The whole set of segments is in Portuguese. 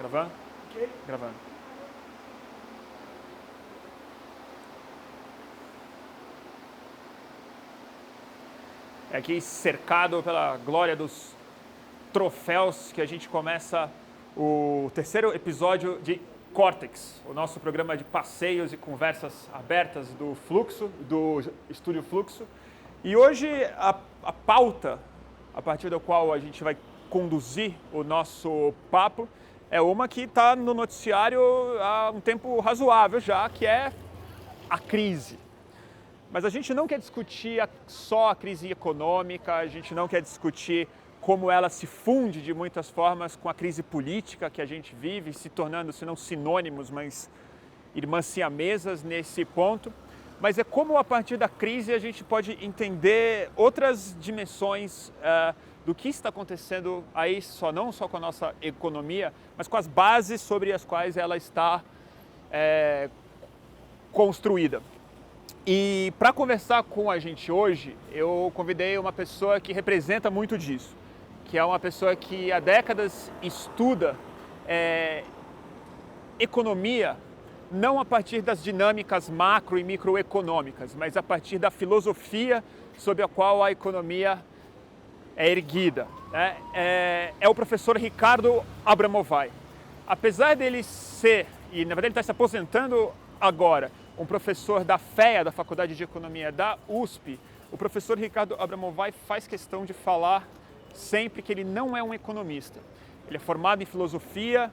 Gravando? Ok. Gravando. É aqui cercado pela glória dos troféus que a gente começa o terceiro episódio de Cortex, o nosso programa de passeios e conversas abertas do Fluxo, do Estúdio Fluxo. E hoje a pauta a partir da qual a gente vai conduzir o nosso papo é uma que está no noticiário há um tempo razoável já, que é a crise. Mas a gente não quer discutir só a crise econômica, a gente não quer discutir como ela se funde de muitas formas com a crise política que a gente vive, se tornando, se não sinônimos, mas irmãs siamesas nesse ponto. Mas é como a partir da crise a gente pode entender outras dimensões do que está acontecendo aí, não só com a nossa economia, mas com as bases sobre as quais ela está construída. E para conversar com a gente hoje, eu convidei uma pessoa que representa muito disso, que é uma pessoa que há décadas estuda economia, não a partir das dinâmicas macro e microeconômicas, mas a partir da filosofia sobre a qual a economia é erguida. É o professor Ricardo Abramovay. Apesar dele ser, e na verdade ele está se aposentando agora, um professor da FEA, da Faculdade de Economia da USP, o professor Ricardo Abramovay faz questão de falar sempre que ele não é um economista. Ele é formado em filosofia,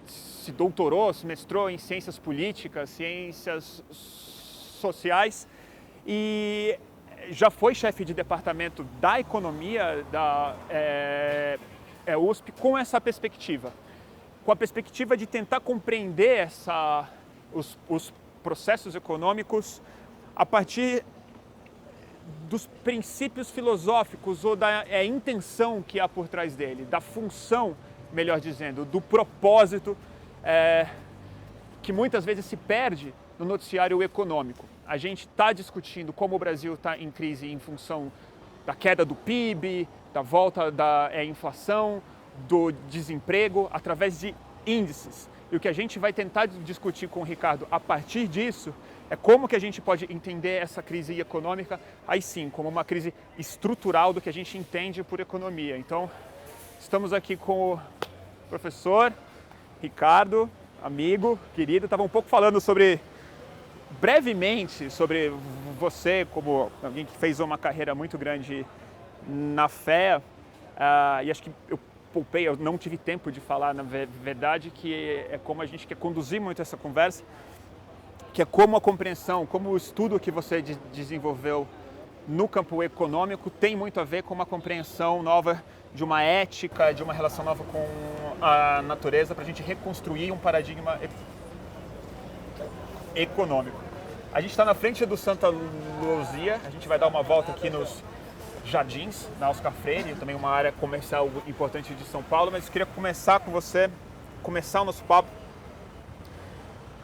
se doutorou, se mestrou em ciências políticas, ciências sociais e já foi chefe de departamento da economia da USP com essa perspectiva. Com a perspectiva de tentar compreender os processos econômicos a partir dos princípios filosóficos ou da intenção que há por trás dele, da função, melhor dizendo, do propósito que muitas vezes se perde no noticiário econômico. A gente está discutindo como o Brasil está em crise em função da queda do PIB, da volta da inflação, do desemprego, através de índices. E o que a gente vai tentar discutir com o Ricardo a partir disso é como que a gente pode entender essa crise econômica, aí sim, como uma crise estrutural do que a gente entende por economia. Então, estamos aqui com o professor Ricardo, amigo, querido. Estava um pouco falando brevemente sobre você, como alguém que fez uma carreira muito grande na FEA, e acho que eu não tive tempo de falar, na verdade, que é como a gente quer conduzir muito essa conversa, que é como a compreensão, como o estudo que você desenvolveu no campo econômico tem muito a ver com uma compreensão nova de uma ética, de uma relação nova com a natureza, para a gente reconstruir um paradigma econômico. A gente está na frente do Santa Luzia, a gente vai dar uma volta aqui nos Jardins, na Oscar Freire, também uma área comercial importante de São Paulo, mas eu queria começar com você, começar o nosso papo.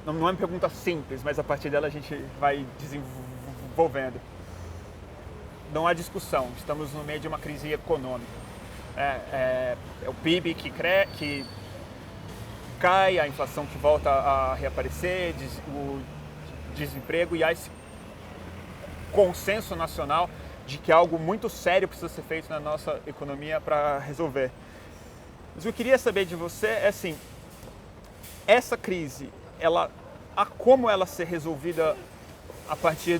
Não é uma pergunta simples, mas a partir dela a gente vai desenvolvendo. Não há discussão, estamos no meio de uma crise econômica. É o PIB que cai, a inflação que volta a reaparecer, o desemprego, e há esse consenso nacional de que algo muito sério precisa ser feito na nossa economia para resolver. Mas eu queria saber de você assim, essa crise, como ela ser resolvida a partir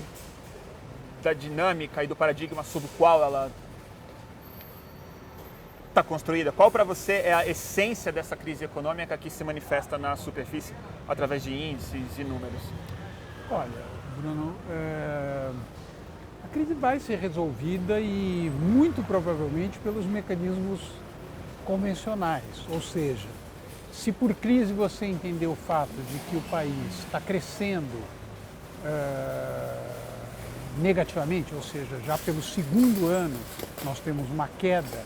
da dinâmica e do paradigma sob o qual ela está construída? Qual para você é a essência dessa crise econômica que se manifesta na superfície através de índices e números? Olha, Bruno, a crise vai ser resolvida e muito provavelmente pelos mecanismos convencionais, ou seja, se por crise você entender o fato de que o país está crescendo negativamente, ou seja, já pelo segundo ano nós temos uma queda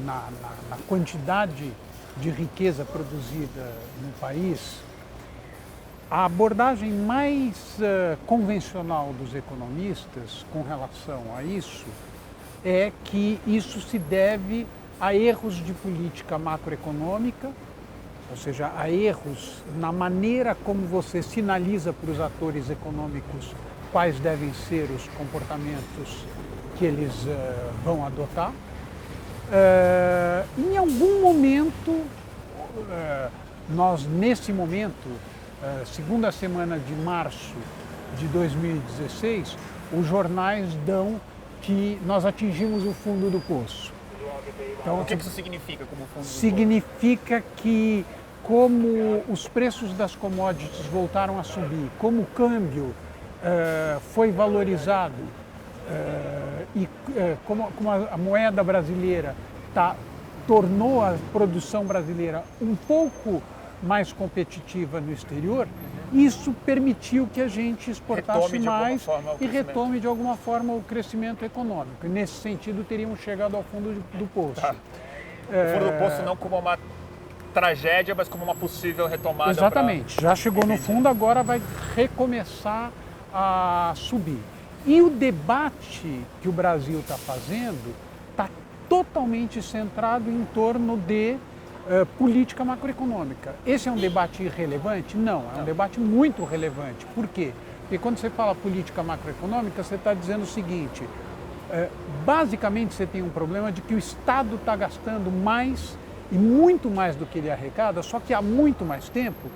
na quantidade de riqueza produzida no país, a abordagem mais convencional dos economistas com relação a isso é que isso se deve há erros de política macroeconômica, ou seja, há erros na maneira como você sinaliza para os atores econômicos quais devem ser os comportamentos que eles vão adotar. Em algum momento, nós nesse momento, segunda semana de março de 2016, os jornais dão que nós atingimos o fundo do poço. Então, o que isso significa como fundo do poço? Significa que, como os preços das commodities voltaram a subir, como o câmbio foi valorizado e como a moeda brasileira tornou a produção brasileira um pouco mais competitiva no exterior, isso permitiu que a gente exportasse mais e retome de alguma forma o crescimento econômico. E nesse sentido, teríamos chegado ao fundo do poço. Tá. O fundo do poço não como uma tragédia, mas como uma possível retomada. Exatamente. Já chegou no fundo, agora vai recomeçar a subir. E o debate que o Brasil está fazendo está totalmente centrado em torno de política macroeconômica. Esse é um debate irrelevante? Não, é um debate muito relevante. Por quê? Porque quando você fala política macroeconômica, você está dizendo o seguinte, basicamente você tem um problema de que o Estado está gastando mais e muito mais do que ele arrecada, só que há muito mais tempo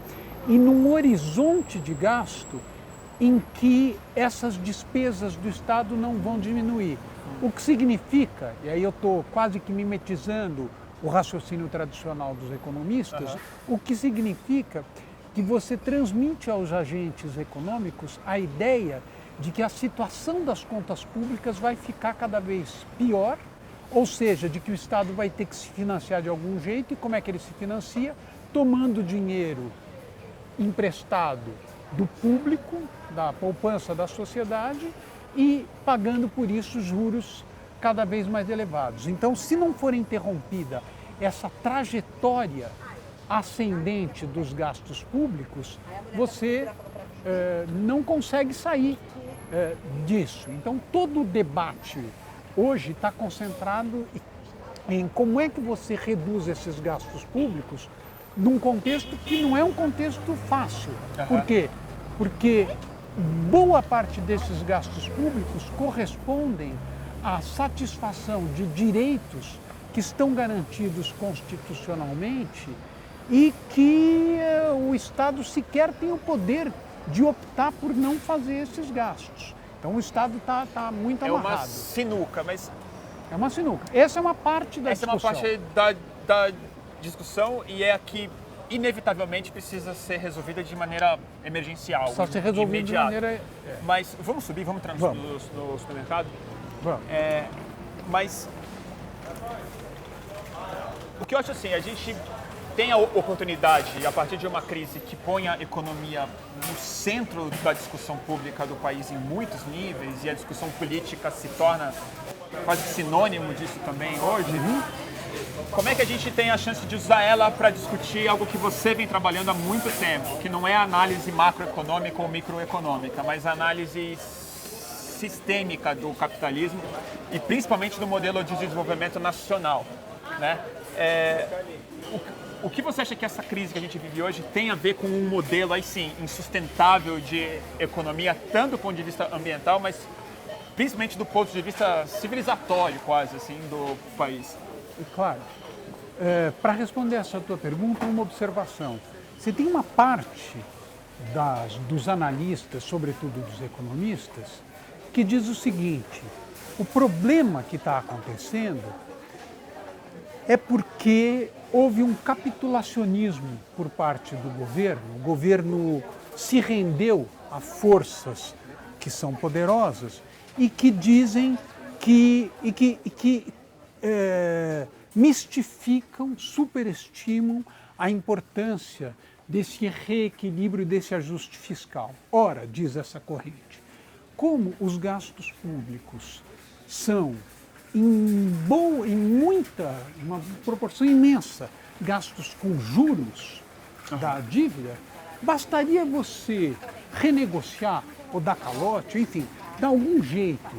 e num horizonte de gasto em que essas despesas do Estado não vão diminuir. O que significa, e aí eu estou quase que mimetizando o raciocínio tradicional dos economistas, o que significa que você transmite aos agentes econômicos a ideia de que a situação das contas públicas vai ficar cada vez pior, ou seja, de que o Estado vai ter que se financiar de algum jeito, e como é que ele se financia? Tomando dinheiro emprestado do público, da poupança da sociedade, e pagando por isso juros cada vez mais elevados. Então, se não for interrompida essa trajetória ascendente dos gastos públicos, você não consegue sair disso. Então, todo o debate hoje está concentrado em como é que você reduz esses gastos públicos num contexto que não é um contexto fácil. Por quê? Porque boa parte desses gastos públicos correspondem à satisfação de direitos que estão garantidos constitucionalmente e que o Estado sequer tem o poder de optar por não fazer esses gastos. Então o Estado está muito amarrado. É uma sinuca, mas... É uma sinuca. Essa é uma parte da discussão. Essa é uma parte da discussão e é a que inevitavelmente precisa ser resolvida de maneira emergencial. Só ser resolvida de maneira... Mas vamos subir, vamos entrar no supermercado? Vamos. Mas o que eu acho assim, a gente tem a oportunidade, a partir de uma crise que põe a economia no centro da discussão pública do país em muitos níveis, e a discussão política se torna quase sinônimo disso também hoje, como é que a gente tem a chance de usar ela para discutir algo que você vem trabalhando há muito tempo, que não é a análise macroeconômica ou microeconômica, mas a análise sistêmica do capitalismo e principalmente do modelo de desenvolvimento nacional, né? O que você acha que essa crise que a gente vive hoje tem a ver com um modelo, aí sim, insustentável de economia, tanto do ponto de vista ambiental, mas principalmente do ponto de vista civilizatório, quase, assim, do país? Claro. Para responder essa tua pergunta, uma observação. Você tem uma parte dos analistas, sobretudo dos economistas, que diz o seguinte: o problema que está acontecendo é porque houve um capitulacionismo por parte do governo. O governo se rendeu a forças que são poderosas e que dizem que mistificam, superestimam a importância desse reequilíbrio, desse ajuste fiscal. Ora, diz essa corrente, como os gastos públicos são uma proporção imensa, gastos com juros da dívida, bastaria você renegociar ou dar calote, enfim, dar algum jeito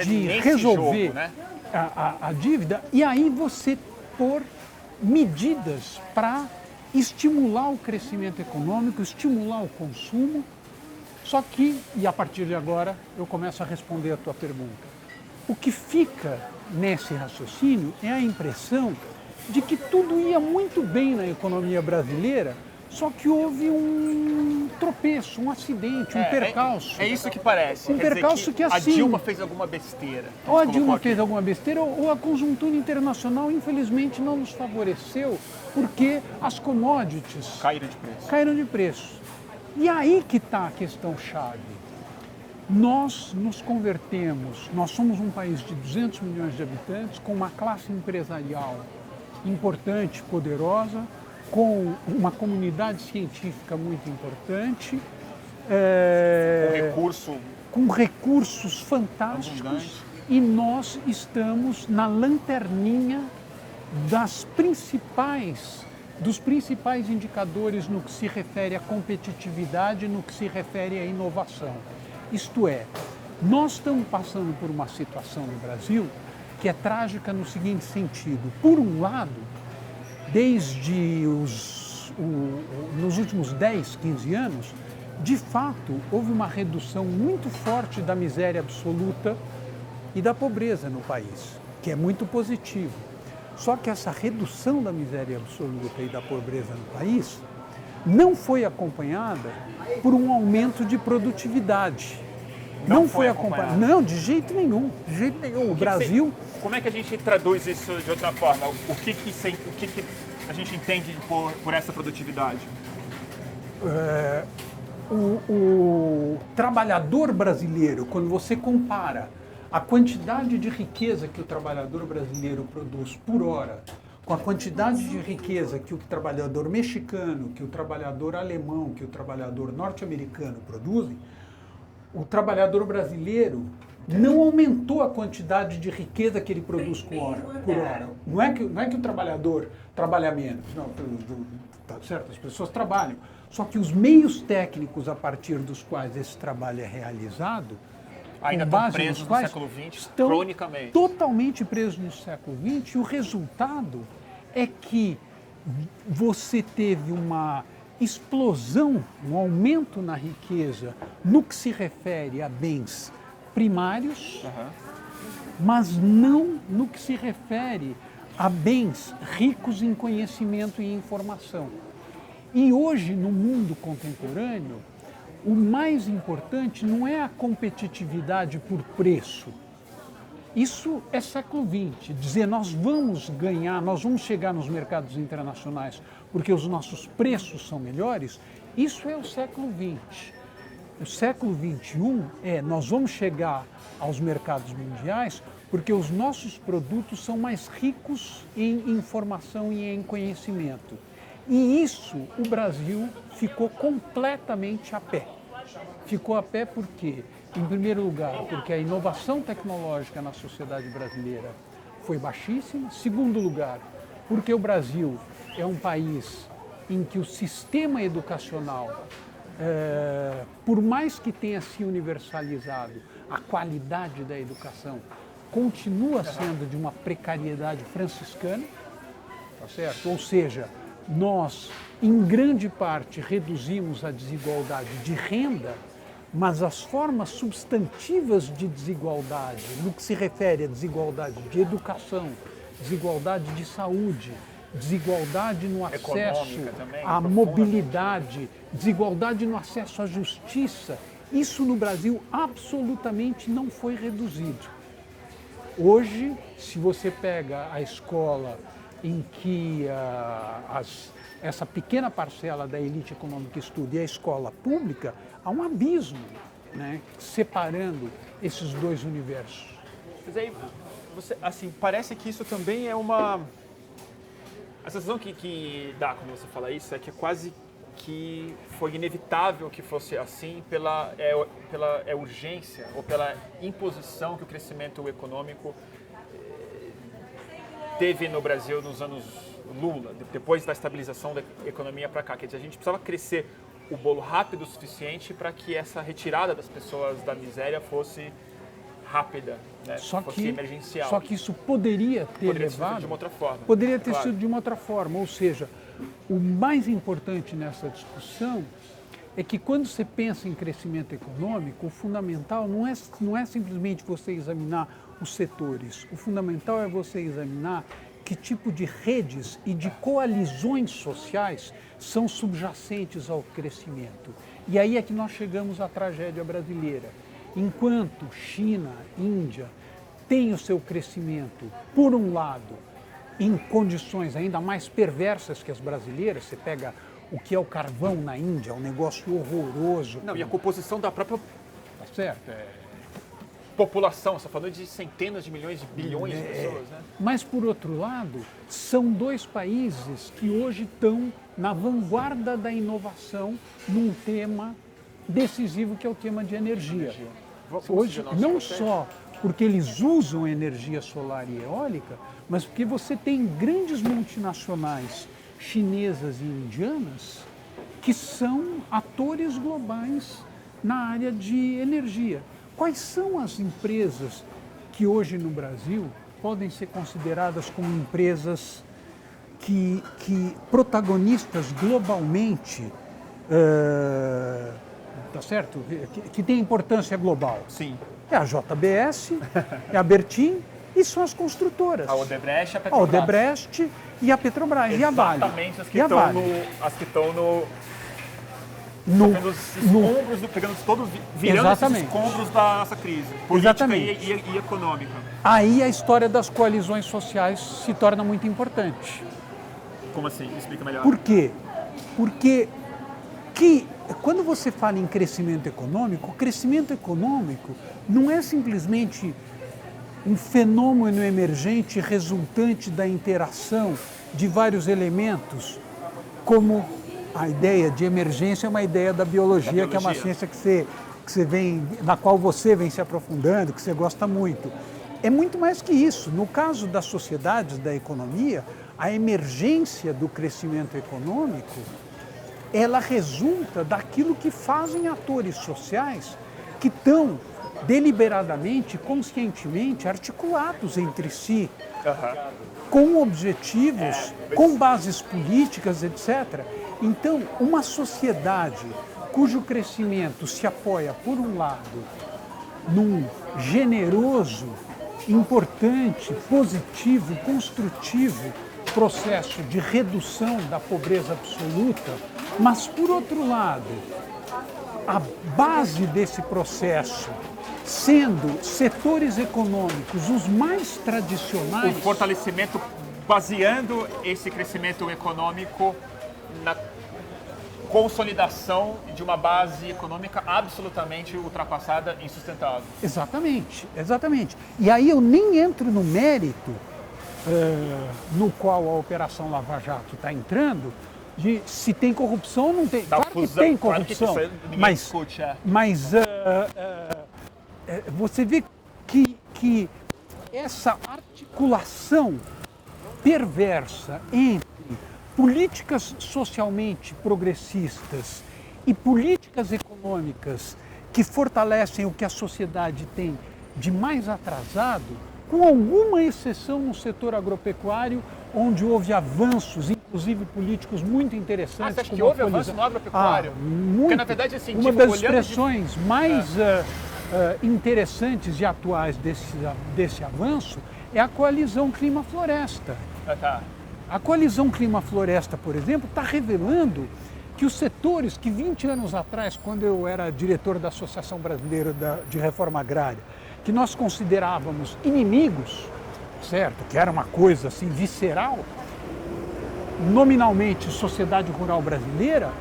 de resolver jogo, né? a dívida, e aí você propor medidas para estimular o crescimento econômico, estimular o consumo. Só que, e a partir de agora, eu começo a responder a tua pergunta. O que fica nesse raciocínio é a impressão de que tudo ia muito bem na economia brasileira, só que houve um tropeço, um acidente, um percalço. É isso que parece. Um percalço que assim... A Dilma fez alguma besteira. Ou a Dilma fez alguma besteira, ou a conjuntura internacional, infelizmente, não nos favoreceu, porque as commodities caíram de preço. E aí que está a questão-chave. Nós nos convertemos, nós somos um país de 200 milhões de habitantes, com uma classe empresarial importante, poderosa, com uma comunidade científica muito importante, com recursos fantásticos, abundante. E nós estamos na lanterninha dos principais indicadores no que se refere à competitividade, no que se refere à inovação. Isto é, nós estamos passando por uma situação no Brasil que é trágica no seguinte sentido. Por um lado, desde nos últimos 10, 15 anos, de fato, houve uma redução muito forte da miséria absoluta e da pobreza no país, que é muito positivo. Só que essa redução da miséria absoluta e da pobreza no país não foi acompanhada por um aumento de produtividade. Não foi acompanhada. Não, de jeito nenhum. De jeito nenhum. O Brasil... Como é que a gente traduz isso de outra forma? O que a gente entende por essa produtividade? O trabalhador brasileiro, quando você compara a quantidade de riqueza que o trabalhador brasileiro produz por hora com a quantidade de riqueza que o trabalhador mexicano, que o trabalhador alemão, que o trabalhador norte-americano produzem, o trabalhador brasileiro não aumentou a quantidade de riqueza que ele produz por hora. Não é que o trabalhador trabalha menos, não, tá certo, as pessoas trabalham. Só que os meios técnicos a partir dos quais esse trabalho é realizado, ainda estão presos no século XX, cronicamente. Totalmente presos no século XX, e o resultado é que você teve uma explosão, um aumento na riqueza no que se refere a bens primários, mas não no que se refere a bens ricos em conhecimento e informação. E hoje, no mundo contemporâneo, o mais importante não é a competitividade por preço. Isso é século XX, dizer nós vamos ganhar, nós vamos chegar nos mercados internacionais porque os nossos preços são melhores, isso é o século XX. O século XXI nós vamos chegar aos mercados mundiais porque os nossos produtos são mais ricos em informação e em conhecimento. E isso o Brasil ficou completamente a pé. Ficou a pé por quê? Em primeiro lugar, porque a inovação tecnológica na sociedade brasileira foi baixíssima. Em segundo lugar, porque o Brasil é um país em que o sistema educacional, por mais que tenha se universalizado, a qualidade da educação continua sendo de uma precariedade franciscana, tá certo? Ou seja, nós, em grande parte, reduzimos a desigualdade de renda, mas as formas substantivas de desigualdade, no que se refere à desigualdade de educação, desigualdade de saúde, desigualdade no acesso à mobilidade, desigualdade no acesso à justiça, isso no Brasil absolutamente não foi reduzido. Hoje, se você pega a escola em que essa pequena parcela da elite econômica estuda e a escola pública, há um abismo, né, separando esses dois universos. Mas aí, parece que isso também é uma... A sensação que dá quando você fala isso é que quase que foi inevitável que fosse assim pela urgência ou pela imposição que o crescimento econômico teve no Brasil nos anos Lula, depois da estabilização da economia para cá. Quer dizer, a gente precisava crescer o bolo rápido o suficiente para que essa retirada das pessoas da miséria fosse rápida, né? Só fosse que, emergencial. só que isso poderia ter Poderia ser levado... feito de uma outra forma. Poderia ter Claro. sido de uma outra forma, ou seja, o mais importante nessa discussão é que quando você pensa em crescimento econômico, o fundamental não é simplesmente você examinar os setores, o fundamental é você examinar que tipo de redes e de coalizões sociais são subjacentes ao crescimento. E aí é que nós chegamos à tragédia brasileira. Enquanto China, Índia têm o seu crescimento, por um lado, em condições ainda mais perversas que as brasileiras, você pega o que é o carvão na Índia, é um negócio horroroso. Não, e a composição da própria Tá certo? população, você está falando de centenas de milhões, de bilhões de pessoas, né? Mas, por outro lado, são dois países que hoje estão na vanguarda da inovação num tema decisivo que é o tema de energia. Hoje, não só porque eles usam energia solar e eólica, mas porque você tem grandes multinacionais chinesas e indianas que são atores globais na área de energia. Quais são as empresas que hoje no Brasil podem ser consideradas como empresas que protagonistas globalmente, tá certo? Que tem importância global? Sim. É a JBS, é a Bertin e são as construtoras. A Odebrecht e a A Petrobras. Odebrecht e a Petrobras e a Vale. Exatamente, as que E a estão Vale. as que estão no pegando os escombros, pegando todos, virando Exatamente. esses escombros da nossa crise política Exatamente. e econômica. Aí a história das coalizões sociais se torna muito importante. Como assim? Explica melhor. Por quê? Porque quando você fala em crescimento econômico, o crescimento econômico não é simplesmente um fenômeno emergente resultante da interação de vários elementos, como a ideia de emergência é uma ideia da biologia, que é uma ciência na qual você vem se aprofundando, que você gosta muito. É muito mais que isso. No caso das sociedades, da economia, a emergência do crescimento econômico, ela resulta daquilo que fazem atores sociais que estão deliberadamente, conscientemente articulados entre si, com objetivos, com bases políticas, etc. Então, uma sociedade cujo crescimento se apoia, por um lado, num generoso, importante, positivo, construtivo processo de redução da pobreza absoluta, mas, por outro lado, a base desse processo sendo setores econômicos os mais tradicionais... O fortalecimento baseando esse crescimento econômico na consolidação de uma base econômica absolutamente ultrapassada e insustentável. Exatamente, exatamente. E aí eu nem entro no mérito no qual a Operação Lava Jato está entrando, de se tem corrupção ou não tem. Da claro fusão, que tem claro que corrupção, isso ninguém mas, discute, mas você vê que essa articulação perversa entre políticas socialmente progressistas e políticas econômicas que fortalecem o que a sociedade tem de mais atrasado, com alguma exceção no setor agropecuário, onde houve avanços, inclusive políticos muito interessantes. Você acha que houve avanço no agropecuário? Muito. Porque, na verdade, assim, uma das expressões mais interessantes e atuais desse avanço é a coalizão Clima-Floresta. A coalizão Clima-Floresta, por exemplo, está revelando que os setores que 20 anos atrás, quando eu era diretor da Associação Brasileira de Reforma Agrária, que nós considerávamos inimigos, certo? Que era uma coisa assim visceral, nominalmente sociedade rural brasileira,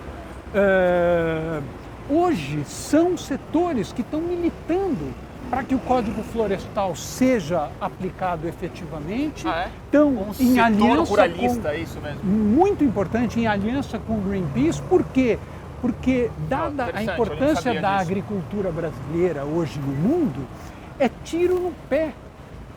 hoje são setores que estão militando para que o Código Florestal seja aplicado efetivamente. Estão em aliança ruralista, é isso mesmo? Muito importante, em aliança com o Greenpeace. Por quê? Porque, dada a importância da agricultura brasileira hoje no mundo, é tiro no pé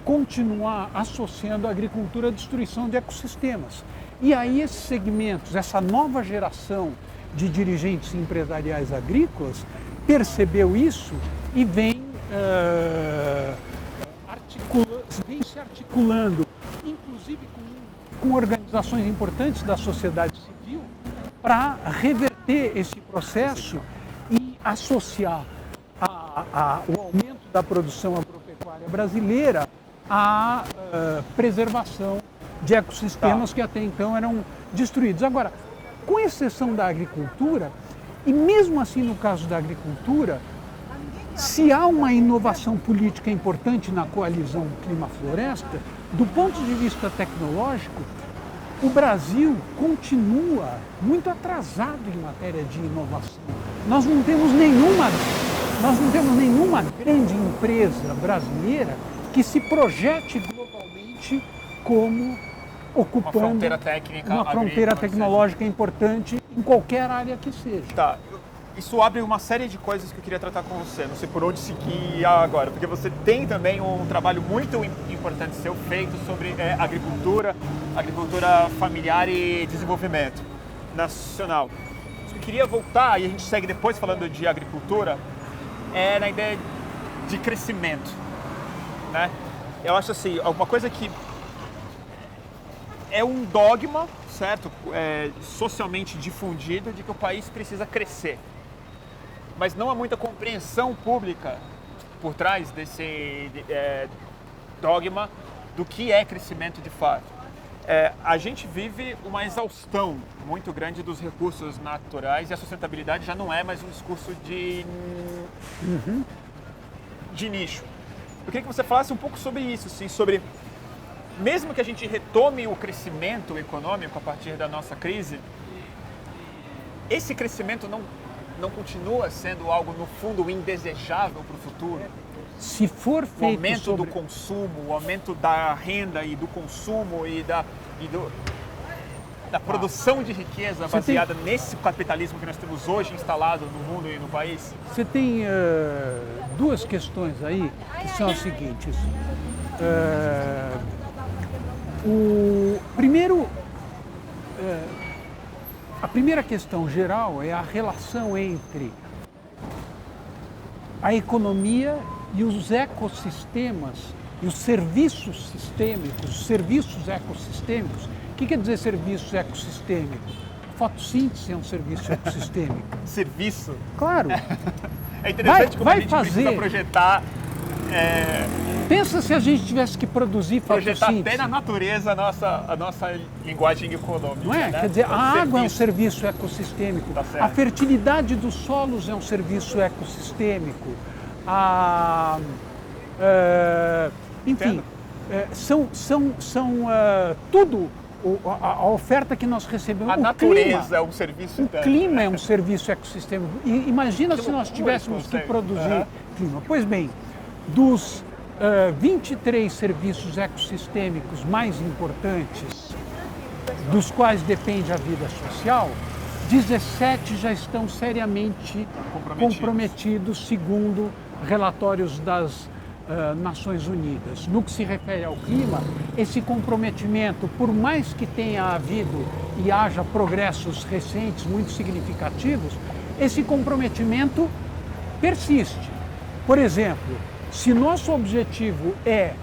continuar associando a agricultura à destruição de ecossistemas. E aí esses segmentos, essa nova geração de dirigentes empresariais agrícolas percebeu isso e vem vem se articulando, inclusive com organizações importantes da sociedade civil, para reverter esse processo e associar o aumento da produção agropecuária brasileira à preservação de ecossistemas que até então eram destruídos. Agora, com exceção da agricultura, e mesmo assim no caso da agricultura, se há uma inovação política importante na coalizão Clima-Floresta, do ponto de vista tecnológico, o Brasil continua muito atrasado em matéria de inovação. Nós não temos nenhuma grande empresa brasileira que se projete globalmente como ocupando uma fronteira tecnológica importante em qualquer área que seja. Tá. Isso abre uma série de coisas que eu queria tratar com você, não sei por onde seguir agora, porque você tem também um trabalho muito importante seu feito sobre agricultura familiar e desenvolvimento nacional. Eu queria voltar, e a gente segue depois falando de agricultura, na ideia de crescimento, né? Eu acho assim, alguma coisa que é um dogma, certo? Socialmente difundido de que o país precisa crescer. Mas não há muita compreensão pública por trás desse dogma do que é crescimento de fato. A gente vive uma exaustão muito grande dos recursos naturais e a sustentabilidade já não é mais um discurso de nicho. Eu queria que você falasse um pouco sobre isso, assim, sobre mesmo que a gente retome o crescimento econômico a partir da nossa crise, esse crescimento não continua sendo algo, no fundo, indesejável para o futuro? Se for feito o aumento do consumo, o aumento da renda e do consumo e da produção de riqueza baseada nesse capitalismo que nós temos hoje instalado no mundo e no país? Você tem duas questões aí que são as seguintes. A primeira questão geral é a relação entre a economia e os ecossistemas e os serviços sistêmicos, os serviços ecossistêmicos. O que quer dizer serviço ecossistêmico? Fotossíntese é um serviço ecossistêmico. Serviço? Claro. É interessante como a gente precisa projetar... Pensa se a gente tivesse que produzir fotossíntese. Projetar até na natureza a nossa linguagem econômica. Não é? Né? Quer dizer, a água é um serviço ecossistêmico. Tá certo. A fertilidade dos solos é um serviço ecossistêmico. Enfim, são tudo a oferta que nós recebemos. A natureza é um serviço. O clima é um serviço ecossistêmico. E imagina se nós tivéssemos que produzir clima. Pois bem, dos 23 serviços ecossistêmicos mais importantes, dos quais depende a vida social, 17 já estão seriamente comprometidos segundo relatórios das Nações Unidas. No que se refere ao clima, esse comprometimento, por mais que tenha havido e haja progressos recentes muito significativos, esse comprometimento persiste. Por exemplo, se nosso objetivo é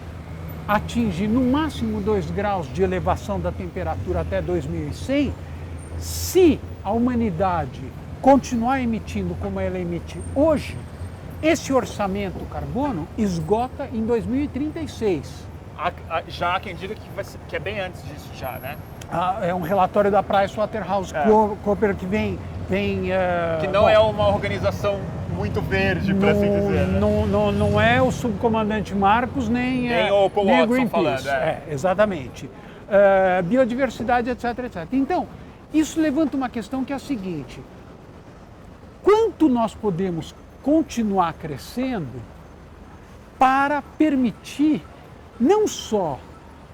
atingir no máximo 2 graus de elevação da temperatura até 2100, se a humanidade continuar emitindo como ela emite hoje, esse orçamento carbono esgota em 2036. Já há quem diga que é bem antes disso já, né? É um relatório da PricewaterhouseCoopers que vem... que não é uma organização muito verde, para assim dizer. Né? Não é o subcomandante Marcos, nem o Paul nem Watson Greenpeace. falando. Exatamente. Biodiversidade, etc, etc. Então, isso levanta uma questão que é a seguinte: quanto nós podemos continuar crescendo para permitir não só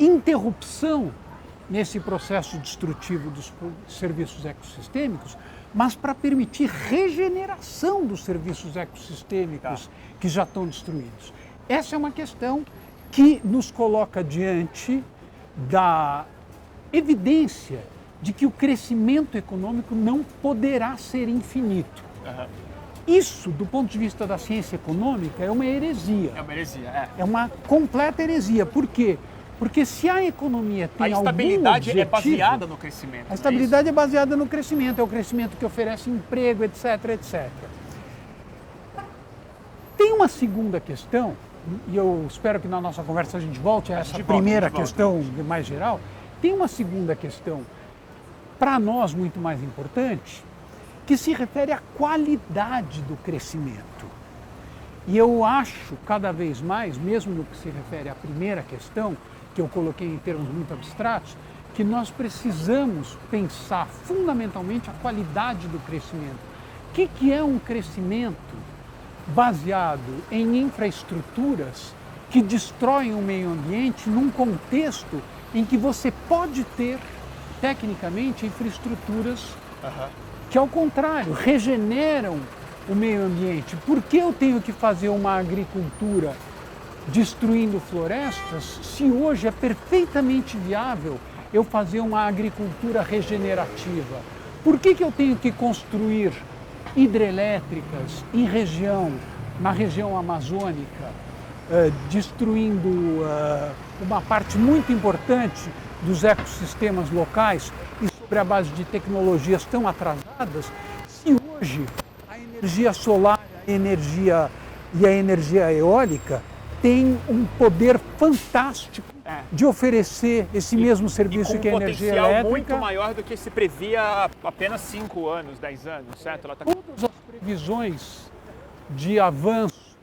interrupção nesse processo destrutivo dos serviços ecossistêmicos, mas para permitir regeneração dos serviços ecossistêmicos que já estão destruídos. Essa é uma questão que nos coloca diante da evidência de que o crescimento econômico não poderá ser infinito. Isso, do ponto de vista da ciência econômica, é uma heresia. É uma heresia, É uma completa heresia. Por quê? Porque se a economia tem algum estabilidade objetivo, é baseada no crescimento. a estabilidade é baseada no crescimento, é o crescimento que oferece emprego, etc, etc. Tem uma segunda questão, e eu espero que na nossa conversa a gente volte a essa primeira questão mais geral. Tem uma segunda questão, para nós muito mais importante, que se refere à qualidade do crescimento. E eu acho cada vez mais, mesmo no que se refere à primeira questão, que eu coloquei em termos muito abstratos, que nós precisamos pensar fundamentalmente a qualidade do crescimento. O que é um crescimento baseado em infraestruturas que destroem o meio ambiente num contexto em que você pode ter, tecnicamente, infraestruturas que, ao contrário, regeneram o meio ambiente? Por que eu tenho que fazer uma agricultura destruindo florestas se hoje é perfeitamente viável eu fazer uma agricultura regenerativa? Por que eu tenho que construir hidrelétricas na região amazônica, destruindo uma parte muito importante dos ecossistemas locais e sobre a base de tecnologias tão atrasadas, se hoje a energia solar a energia eólica tem um poder fantástico de oferecer esse mesmo serviço que a energia elétrica. Com um potencial muito maior do que se previa há apenas 5 anos, 10 anos, certo? Todas as previsões de avanço,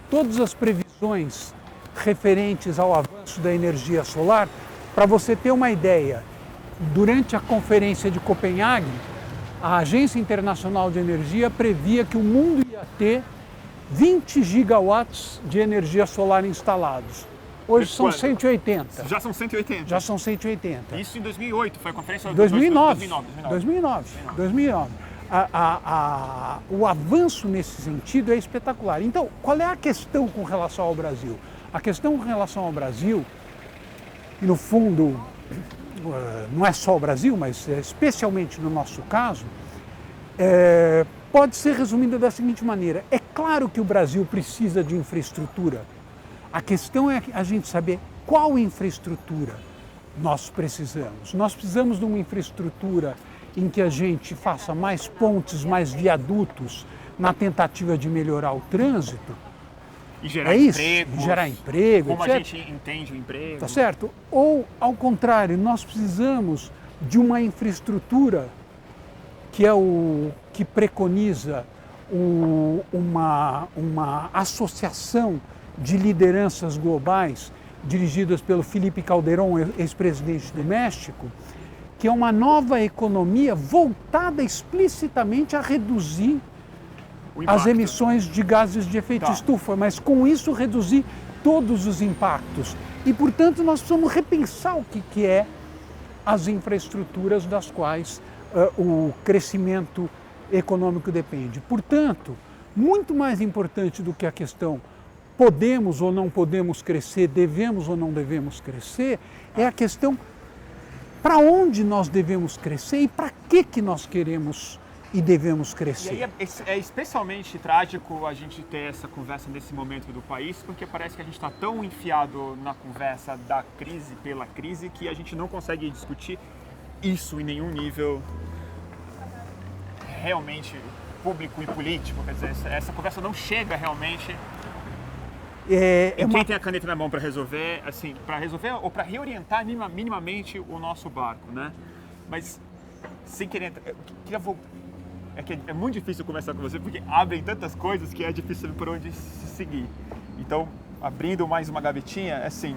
todas as previsões referentes ao avanço da energia solar, para você ter uma ideia, durante a Conferência de Copenhague, a Agência Internacional de Energia previa que o mundo ia ter 20 gigawatts de energia solar instalados. Hoje são 180. Já são 180? Já são 180. Isso em 2008, foi a conferência... 2009. O avanço nesse sentido é espetacular. Então, qual é a questão com relação ao Brasil? A questão com relação ao Brasil, e no fundo, não é só o Brasil, mas especialmente no nosso caso, pode ser resumida da seguinte maneira. É claro que o Brasil precisa de infraestrutura. A questão é a gente saber qual infraestrutura nós precisamos. Nós precisamos de uma infraestrutura em que a gente faça mais pontes, mais viadutos, na tentativa de melhorar o trânsito. E gerar emprego. Gerar emprego, como etc. a gente entende o emprego. Tá certo? Ou, ao contrário, nós precisamos de uma infraestrutura que é o que preconiza uma associação de lideranças globais dirigidas pelo Felipe Calderón, ex-presidente do México, que é uma nova economia voltada explicitamente a reduzir as emissões de gases de efeito estufa, mas com isso reduzir todos os impactos. E, portanto, nós precisamos repensar o que é as infraestruturas das quais o crescimento econômico depende. Portanto, muito mais importante do que a questão podemos ou não podemos crescer, devemos ou não devemos crescer, é a questão para onde nós devemos crescer e para que nós queremos e devemos crescer. E aí é especialmente trágico a gente ter essa conversa nesse momento do país, porque parece que a gente está tão enfiado na conversa da crise pela crise que a gente não consegue discutir isso em nenhum nível realmente público e político. Quer dizer, essa conversa não chega realmente... Quem tem a caneta na mão para resolver, assim, ou para reorientar minimamente o nosso barco, né? Mas, sem querer... É muito difícil conversar com você, porque abrem tantas coisas que é difícil por onde se seguir. Então, abrindo mais uma gavetinha, assim...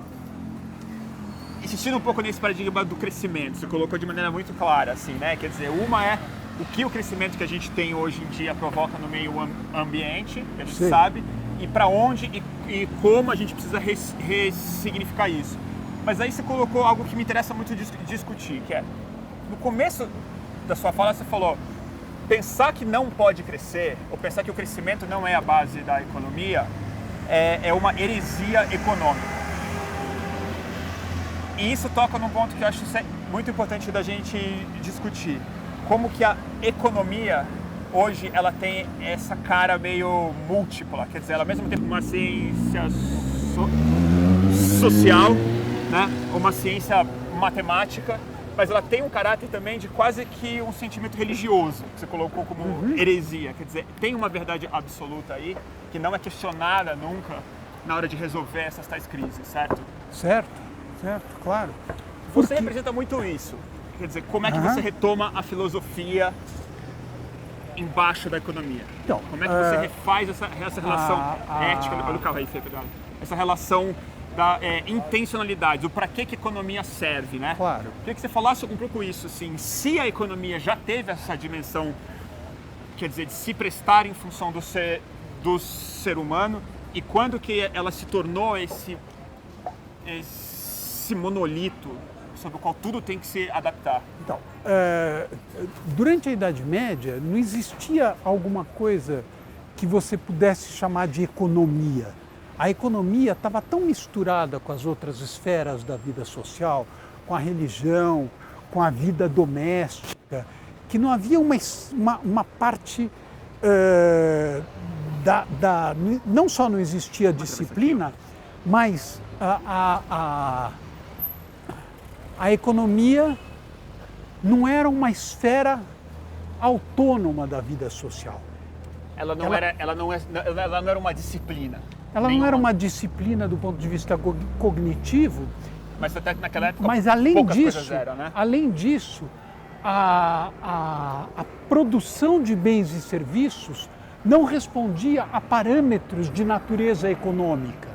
Insistindo um pouco nesse paradigma do crescimento, você colocou de maneira muito clara, assim, né? Quer dizer, uma é o que o crescimento que a gente tem hoje em dia provoca no meio ambiente, que a gente sabe, e para onde e como a gente precisa ressignificar isso. Mas aí você colocou algo que me interessa muito discutir, que é, no começo da sua fala você falou, pensar que não pode crescer, ou pensar que o crescimento não é a base da economia, é uma heresia econômica. E isso toca num ponto que eu acho muito importante da gente discutir. Como que a economia hoje ela tem essa cara meio múltipla, quer dizer, ela ao mesmo tempo é uma ciência social, né? Uma ciência matemática, mas ela tem um caráter também de quase que um sentimento religioso, que você colocou como heresia, quer dizer, tem uma verdade absoluta aí, que não é questionada nunca na hora de resolver essas tais crises, certo? Certo, claro. Você representa muito isso, quer dizer, como é que você retoma a filosofia embaixo da economia? Então, como é que você refaz essa relação ética, olha o carro aí, Fê, cuidado, essa relação da intencionalidade, o para que a economia serve, né? Claro. Queria que você falasse um pouco isso, assim, se a economia já teve essa dimensão, quer dizer, de se prestar em função do ser humano, e quando que ela se tornou esse monolito sobre o qual tudo tem que se adaptar? Então, durante a Idade Média não existia alguma coisa que você pudesse chamar de economia. A economia estava tão misturada com as outras esferas da vida social, com a religião, com a vida doméstica, que não havia uma parte não só não existia disciplina, mas a economia não era uma esfera autônoma da vida social. Ela não era uma disciplina. Ela não era uma disciplina do ponto de vista cognitivo, mas até naquela época mas além disso, a produção de bens e serviços não respondia a parâmetros de natureza econômica.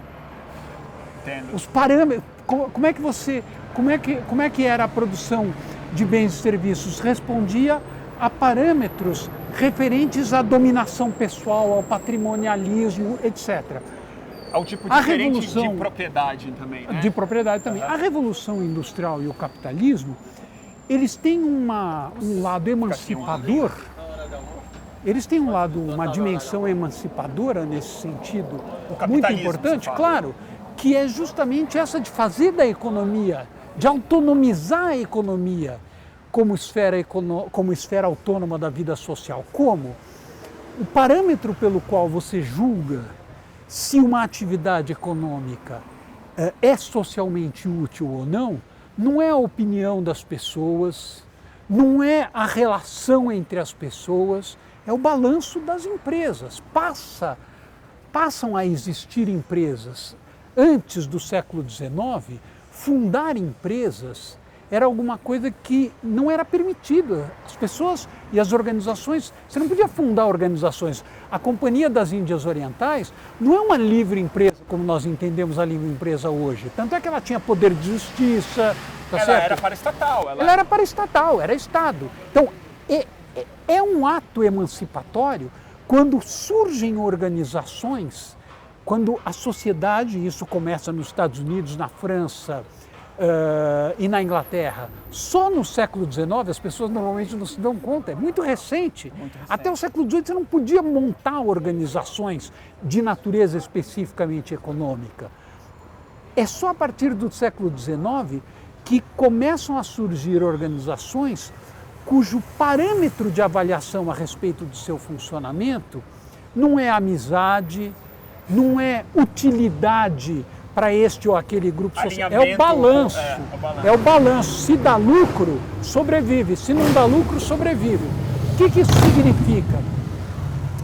Entendo. Os parâmetros, como é que era a produção de bens e serviços? Respondia a parâmetros referentes à dominação pessoal, ao patrimonialismo, etc. Ao tipo diferente de propriedade também, né? De propriedade também. A Revolução Industrial e o capitalismo, eles têm um lado emancipador, uma dimensão emancipadora nesse sentido, muito importante, claro, que é justamente essa de fazer da economia, de autonomizar a economia como esfera autônoma da vida social. Como? O parâmetro pelo qual você julga se uma atividade econômica é socialmente útil ou não é a opinião das pessoas, não é a relação entre as pessoas, é o balanço das empresas. Passam a existir empresas. Antes do século XIX, fundar empresas era alguma coisa que não era permitida. As pessoas e as organizações, você não podia fundar organizações. A Companhia das Índias Orientais não é uma livre empresa como nós entendemos a livre empresa hoje. Tanto é que ela tinha poder de justiça. Ela era paraestatal. Ela era paraestatal, era Estado. Então, é um ato emancipatório quando surgem organizações, quando a sociedade, isso começa nos Estados Unidos, na França, e na Inglaterra, só no século XIX, as pessoas normalmente não se dão conta, é muito recente. Até o século XVIII você não podia montar organizações de natureza especificamente econômica. É só a partir do século XIX que começam a surgir organizações cujo parâmetro de avaliação a respeito do seu funcionamento não é amizade, não é utilidade para este ou aquele grupo social. É o balanço. É o balanço. Se dá lucro, sobrevive. Se não dá lucro, sobrevive. O que isso significa?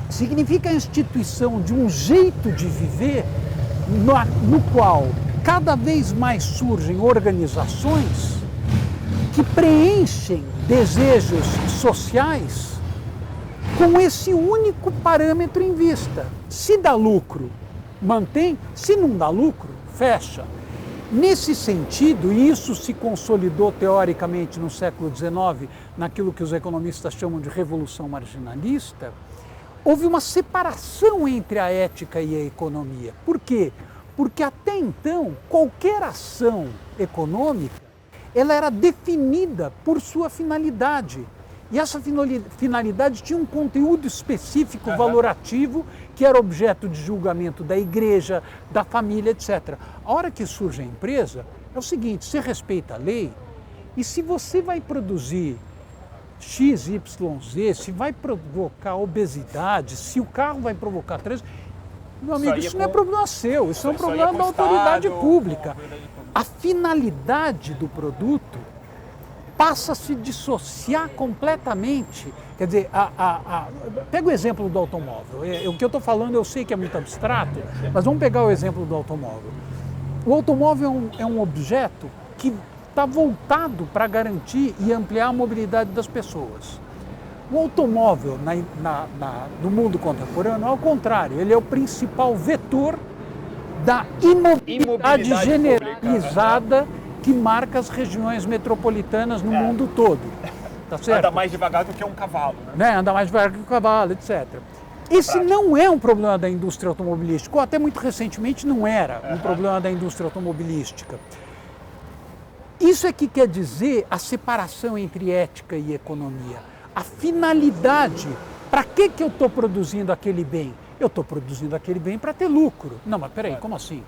Significa a instituição de um jeito de viver no qual cada vez mais surgem organizações que preenchem desejos sociais com esse único parâmetro em vista. Se dá lucro, mantém. Se não dá lucro, fecha. Nesse sentido, e isso se consolidou teoricamente no século XIX, naquilo que os economistas chamam de revolução marginalista, houve uma separação entre a ética e a economia. Por quê? Porque até então, qualquer ação econômica, ela era definida por sua finalidade. E essa finalidade tinha um conteúdo específico, valorativo, que era objeto de julgamento da igreja, da família, etc. A hora que surge a empresa, é o seguinte, você respeita a lei, e se você vai produzir X, Y, Z, se vai provocar obesidade, se o carro vai provocar trânsito, meu amigo, isso não é problema seu, isso é um problema da autoridade pública. A finalidade do produto passa a se dissociar completamente. Quer dizer, pega o exemplo do automóvel. O que eu estou falando eu sei que é muito abstrato, mas vamos pegar o exemplo do automóvel. O automóvel é um objeto que está voltado para garantir e ampliar a mobilidade das pessoas. O automóvel no mundo contemporâneo, ao contrário, ele é o principal vetor da imobilidade generalizada que marca as regiões metropolitanas no mundo todo. Tá certo? Anda mais devagar do que um cavalo. Né? Anda mais devagar que um cavalo, etc. Esse não é um problema da indústria automobilística, ou até muito recentemente não era um problema da indústria automobilística. Isso é que quer dizer a separação entre ética e economia. A finalidade, para que eu estou produzindo aquele bem? Eu estou produzindo aquele bem para ter lucro. Não, mas peraí, como assim?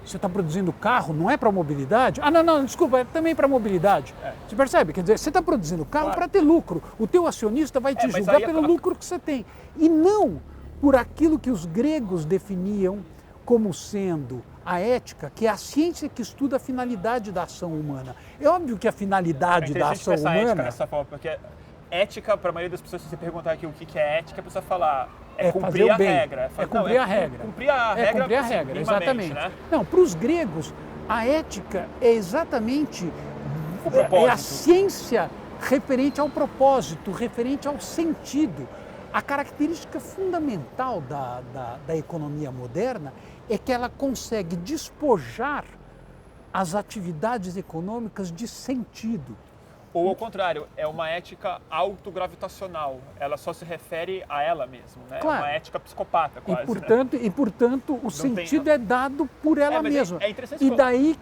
Você está produzindo carro, não é para mobilidade? Ah, não, desculpa, é também para mobilidade. Você percebe? Quer dizer, você está produzindo carro para ter lucro. O teu acionista vai te julgar pelo lucro que você tem. E não por aquilo que os gregos definiam como sendo a ética, que é a ciência que estuda a finalidade da ação humana. É óbvio que a finalidade da ação humana... ética dessa forma, porque ética, para a maioria das pessoas, se você perguntar aqui o que é ética, a pessoa fala... É cumprir a regra. Cumprir a regra. Cumprir a regra. Cumprir a regra, exatamente. Né? Não, para os gregos, a ética é exatamente o propósito. É a ciência referente ao propósito, referente ao sentido. A característica fundamental da economia moderna é que ela consegue despojar as atividades econômicas de sentido. Ou ao contrário, é uma ética autogravitacional. Ela só se refere a ela mesma, né? Claro. É uma ética psicopata, quase. E portanto o sentido é dado por ela mesma. É interessante. E daí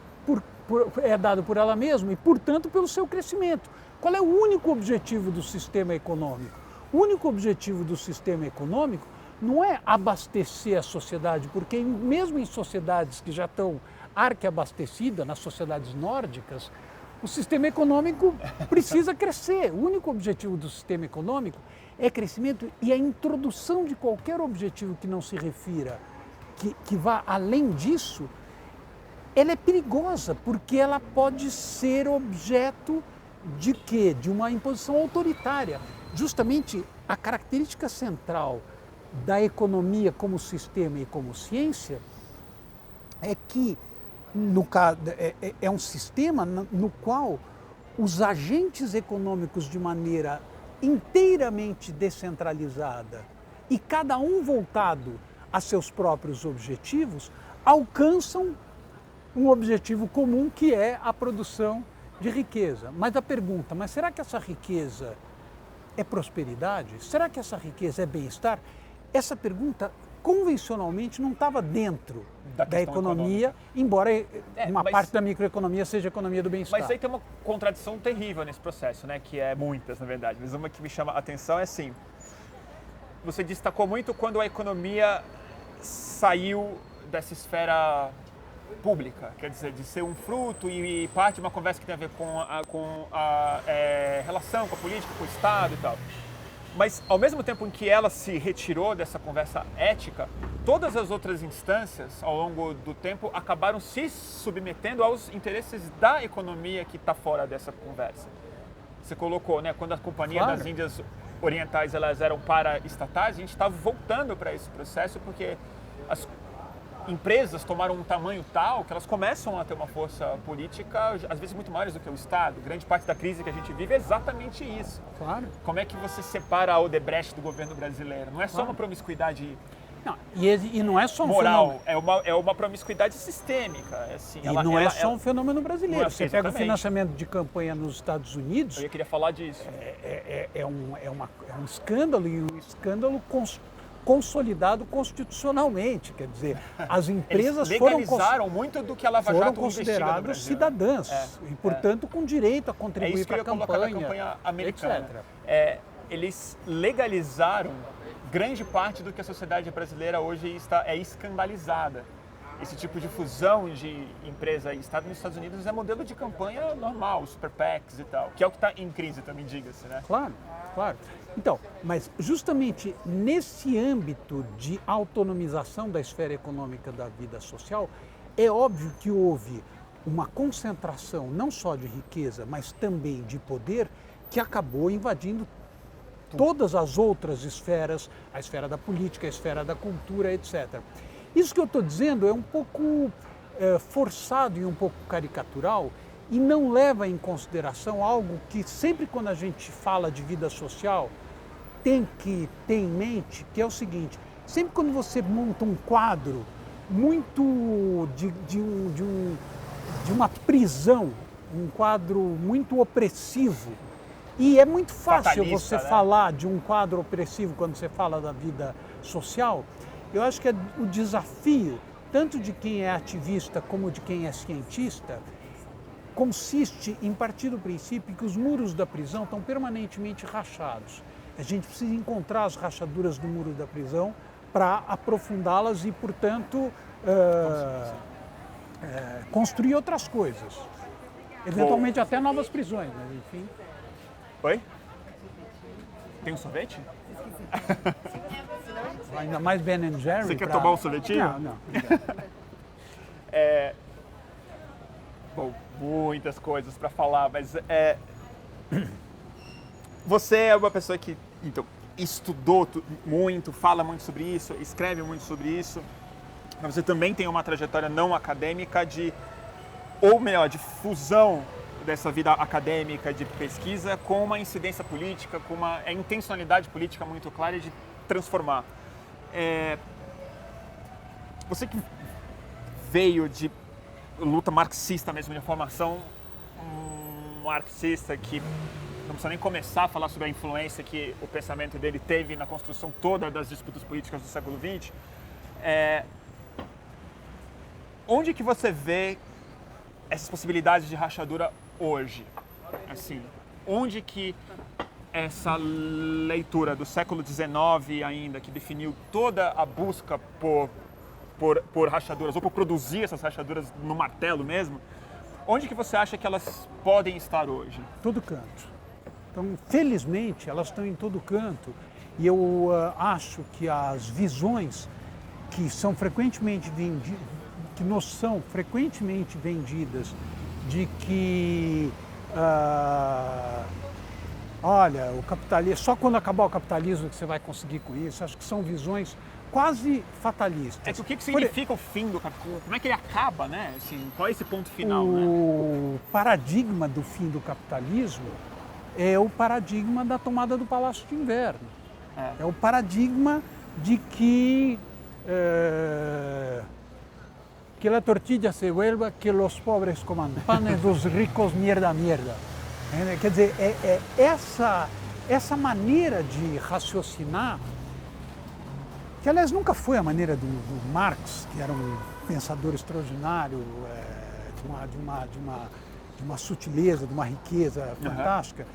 é dado por ela mesma e, portanto, pelo seu crescimento. Qual é o único objetivo do sistema econômico? O único objetivo do sistema econômico não é abastecer a sociedade, porque mesmo em sociedades que já estão arquiabastecidas, nas sociedades nórdicas, o sistema econômico precisa crescer. O único objetivo do sistema econômico é crescimento, e a introdução de qualquer objetivo que não se refira, que vá além disso, ela é perigosa, porque ela pode ser objeto de quê? De uma imposição autoritária. Justamente a característica central da economia como sistema e como ciência é que é um sistema no qual os agentes econômicos, de maneira inteiramente descentralizada e cada um voltado a seus próprios objetivos, alcançam um objetivo comum, que é a produção de riqueza. Mas a pergunta, será que essa riqueza é prosperidade? Será que essa riqueza é bem-estar? Essa pergunta convencionalmente não estava dentro da economia, embora uma parte da microeconomia seja a economia do bem-estar. Mas aí tem uma contradição terrível nesse processo, né? Que é muitas, na verdade. Mas uma que me chama a atenção é assim, você destacou muito quando a economia saiu dessa esfera pública, quer dizer, de ser um fruto e parte de uma conversa que tem a ver com a relação com a política, com o Estado e tal. Mas, ao mesmo tempo em que ela se retirou dessa conversa ética, todas as outras instâncias, ao longo do tempo, acabaram se submetendo aos interesses da economia que está fora dessa conversa. Você colocou, né, quando a Companhia das Índias Orientais elas eram paraestatais, a gente estava voltando para esse processo, porque as empresas tomaram um tamanho tal que elas começam a ter uma força política, às vezes muito maior do que o Estado. Grande parte da crise que a gente vive é exatamente isso. Claro. Como é que você separa a Odebrecht do governo brasileiro? Não é só uma promiscuidade e não é só um moral, é uma promiscuidade sistêmica. Assim, e não é só um fenômeno brasileiro. Você pega o financiamento de campanha nos Estados Unidos... Eu queria falar disso. É um escândalo, e um escândalo consolidado constitucionalmente, quer dizer, as empresas legalizaram muito do que a Lava Jato foram consideradas cidadãs e, portanto, com direito a contribuir para a campanha americana. Etc. Eles legalizaram grande parte do que a sociedade brasileira hoje é escandalizada. esse tipo de fusão de empresa e Estado nos Estados Unidos é modelo de campanha normal, os super PACs e tal, que é o que está em crise também, diga-se, né? Claro, claro. Então, mas justamente nesse âmbito de autonomização da esfera econômica da vida social, é óbvio que houve uma concentração não só de riqueza, mas também de poder, que acabou invadindo todas as outras esferas, a esfera da política, a esfera da cultura, etc. Isso que eu estou dizendo é um pouco forçado e um pouco caricatural e não leva em consideração algo que sempre quando a gente fala de vida social tem que ter em mente, que é o seguinte: sempre quando você monta um quadro muito de uma prisão, um quadro muito opressivo, e é muito fácil fatalista, você né? falar de um quadro opressivo quando você fala da vida social. Eu acho que o desafio, tanto de quem é ativista como de quem é cientista, consiste em partir do princípio que os muros da prisão estão permanentemente rachados. A gente precisa encontrar as rachaduras do muro da prisão para aprofundá-las e, portanto, construir outras coisas. Eventualmente até novas prisões, mas enfim. Oi? Tem um sorvete? Ainda mais Ben & Jerry. Você quer tomar um sorvetinho? Não. Bom, muitas coisas para falar, mas você é uma pessoa que então, estudou muito, fala muito sobre isso, escreve muito sobre isso, mas você também tem uma trajetória não acadêmica de fusão dessa vida acadêmica de pesquisa com uma incidência política, com uma intencionalidade política muito clara de transformar. Você que veio de luta marxista mesmo, de formação marxista, que não precisa nem começar a falar sobre a influência que o pensamento dele teve na construção toda das disputas políticas do século XX, onde que você vê essas possibilidades de rachadura hoje? Assim, onde que essa leitura do século XIX ainda, que definiu toda a busca por rachaduras, ou por produzir essas rachaduras no martelo mesmo, onde que você acha que elas podem estar hoje? Todo canto. Então, felizmente, elas estão em todo canto e eu acho que as visões que são frequentemente vendidas de que olha, o capitalismo, só quando acabar o capitalismo que você vai conseguir com isso, acho que são visões quase fatalistas. O que significa o fim do capitalismo? Como é que ele acaba, né? Assim, qual é esse ponto final? O paradigma do fim do capitalismo é o paradigma da tomada do Palácio de Inverno. É o paradigma de que la tortilla se vuelva, que los pobres coman pan e los ricos mierda. Quer dizer, essa maneira de raciocinar, que aliás nunca foi a maneira do Marx, que era um pensador extraordinário, de uma sutileza, de uma riqueza fantástica.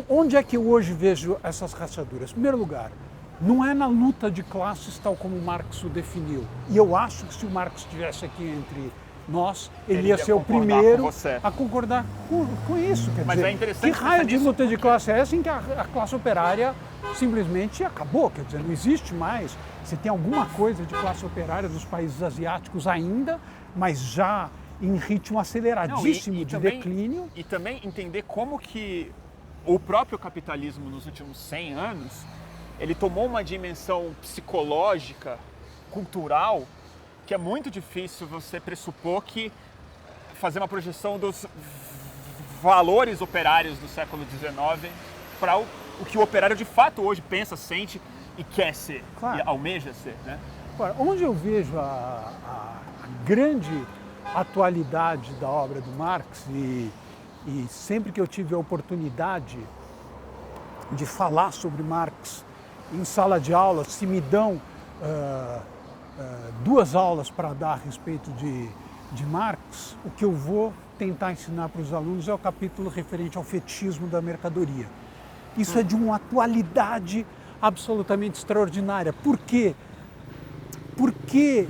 Onde é que eu hoje vejo essas rachaduras? Em primeiro lugar, não é na luta de classes tal como Marx o definiu. E eu acho que se o Marx estivesse aqui entre nós, ele ia ser o primeiro a concordar com isso. Quer Mas dizer, é interessante que raio de luta de classe é essa em que a classe operária simplesmente acabou? Quer dizer, não existe mais. Você tem alguma coisa de classe operária dos países asiáticos ainda, mas já em ritmo aceleradíssimo de declínio. E também entender como que o próprio capitalismo nos últimos 100 anos, ele tomou uma dimensão psicológica, cultural, que é muito difícil você pressupor que fazer uma projeção dos valores operários do século XIX para o que o operário de fato hoje pensa, sente e quer ser, claro, e almeja ser, né? Agora, onde eu vejo a grande atualidade da obra do Marx e sempre que eu tive a oportunidade de falar sobre Marx em sala de aula, se me dão 2 aulas para dar a respeito de Marx, o que eu vou tentar ensinar para os alunos é o capítulo referente ao fetichismo da mercadoria. Isso é de uma atualidade absolutamente extraordinária. Por quê? Porque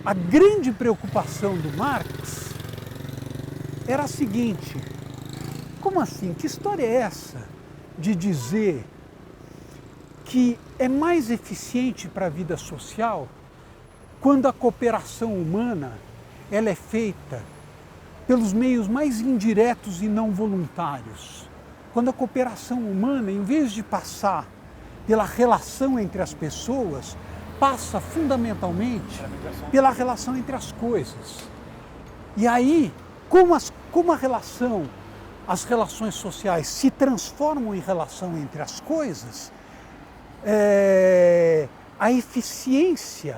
a grande preocupação do Marx era a seguinte: como assim? Que história é essa de dizer que é mais eficiente para a vida social quando a cooperação humana ela é feita pelos meios mais indiretos e não voluntários? Quando a cooperação humana, em vez de passar pela relação entre as pessoas, passa fundamentalmente pela relação entre as coisas. E aí, como as relações sociais se transformam em relação entre as coisas, a eficiência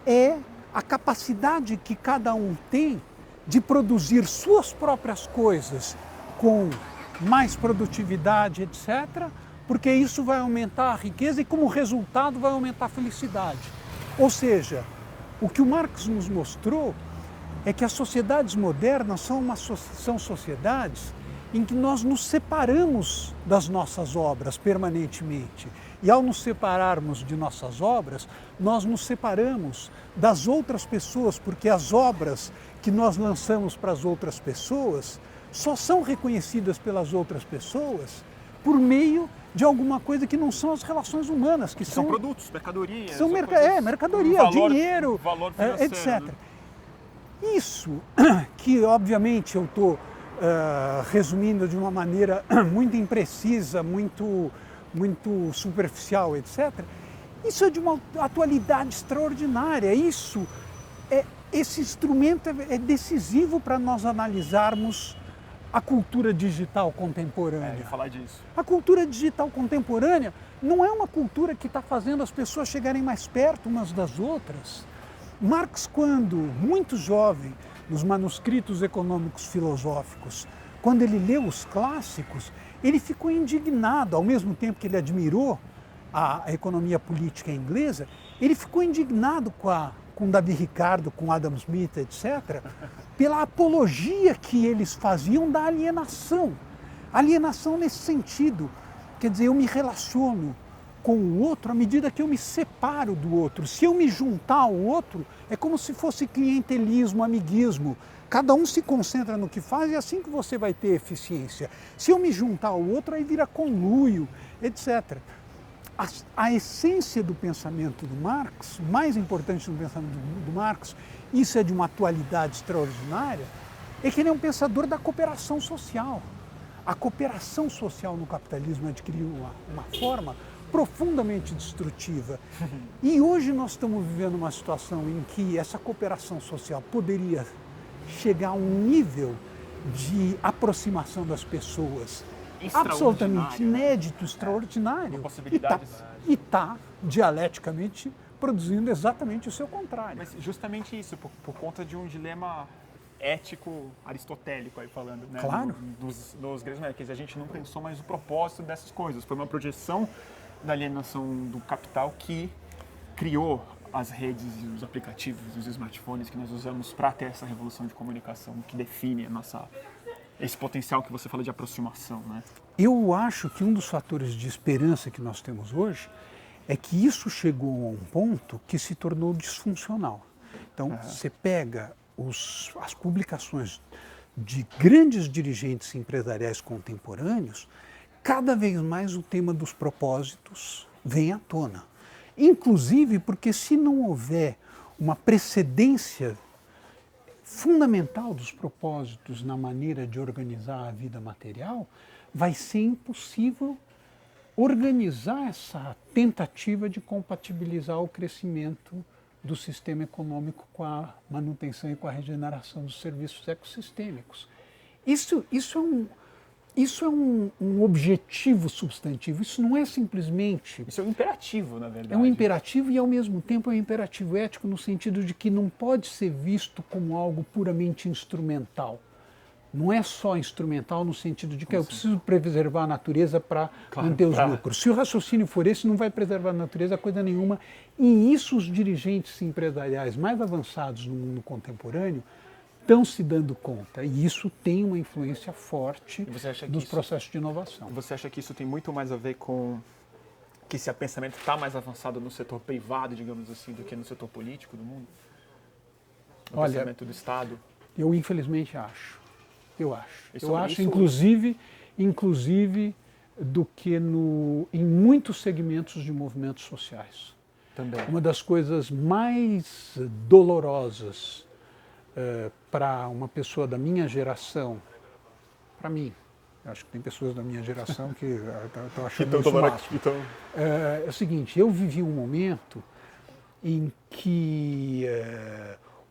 é a capacidade que cada um tem de produzir suas próprias coisas com mais produtividade, etc., porque isso vai aumentar a riqueza e, como resultado, vai aumentar a felicidade. Ou seja, o que o Marx nos mostrou é que as sociedades modernas são sociedades em que nós nos separamos das nossas obras permanentemente. E ao nos separarmos de nossas obras, nós nos separamos das outras pessoas, porque as obras que nós lançamos para as outras pessoas só são reconhecidas pelas outras pessoas por meio de alguma coisa que não são as relações humanas, que são produtos, mercadorias. São mercadoria, dinheiro, valor etc. Né? Isso, que obviamente eu estou resumindo de uma maneira muito imprecisa, muito superficial, etc., isso é de uma atualidade extraordinária. Esse instrumento é decisivo para nós analisarmos a cultura digital contemporânea. Eu ia falar disso. A cultura digital contemporânea não é uma cultura que está fazendo as pessoas chegarem mais perto umas das outras. Marx, quando muito jovem, nos manuscritos econômicos filosóficos, quando ele leu os clássicos, ele ficou indignado, ao mesmo tempo que ele admirou a economia política inglesa, ele ficou indignado com Davi Ricardo, com Adam Smith, etc., pela apologia que eles faziam da alienação. Alienação nesse sentido, quer dizer, eu me relaciono com o outro à medida que eu me separo do outro. Se eu me juntar ao outro, é como se fosse clientelismo, amiguismo. Cada um se concentra no que faz e é assim que você vai ter eficiência. Se eu me juntar ao outro, aí vira conluio, etc. A essência do pensamento do Marx, mais importante do pensamento do Marx, isso é de uma atualidade extraordinária, é que ele é um pensador da cooperação social. A cooperação social no capitalismo adquiriu uma forma profundamente destrutiva. E hoje nós estamos vivendo uma situação em que essa cooperação social poderia chegar a um nível de aproximação das pessoas absolutamente inédito, extraordinário, e está dialeticamente produzindo exatamente o seu contrário. Mas justamente isso, por conta de um dilema ético aristotélico aí falando, né? Claro. Dos gregos, né? Quer dizer, a gente não pensou mais o propósito dessas coisas. Foi uma projeção da alienação do capital que criou as redes e os aplicativos, os smartphones que nós usamos para ter essa revolução de comunicação que define esse potencial que você fala de aproximação, né? Eu acho que um dos fatores de esperança que nós temos hoje é que isso chegou a um ponto que se tornou disfuncional. Então, você pega as publicações de grandes dirigentes empresariais contemporâneos, cada vez mais o tema dos propósitos vem à tona. Inclusive porque se não houver uma precedência fundamental dos propósitos na maneira de organizar a vida material, vai ser impossível organizar essa tentativa de compatibilizar o crescimento do sistema econômico com a manutenção e com a regeneração dos serviços ecossistêmicos. Isso é um objetivo substantivo, isso não é simplesmente... Isso é um imperativo, na verdade. É um imperativo e, ao mesmo tempo, é um imperativo ético no sentido de que não pode ser visto como algo puramente instrumental. Não é só instrumental no sentido de que eu preciso preservar a natureza para manter os lucros. Se o raciocínio for esse, não vai preservar a natureza coisa nenhuma. E isso os dirigentes empresariais mais avançados no mundo contemporâneo estão se dando conta. E isso tem uma influência forte nos processos de inovação. Você acha que isso tem muito mais a ver com que esse pensamento está mais avançado no setor privado, digamos assim, do que no setor político do mundo? No pensamento do Estado? Eu infelizmente acho. Eu acho. Isso, Eu acho, isso... inclusive do que em muitos segmentos de movimentos sociais. Também. Uma das coisas mais dolorosas para uma pessoa da minha geração, para mim, acho que tem pessoas da minha geração que estão achando isso máximo. É o seguinte, eu vivi um momento em que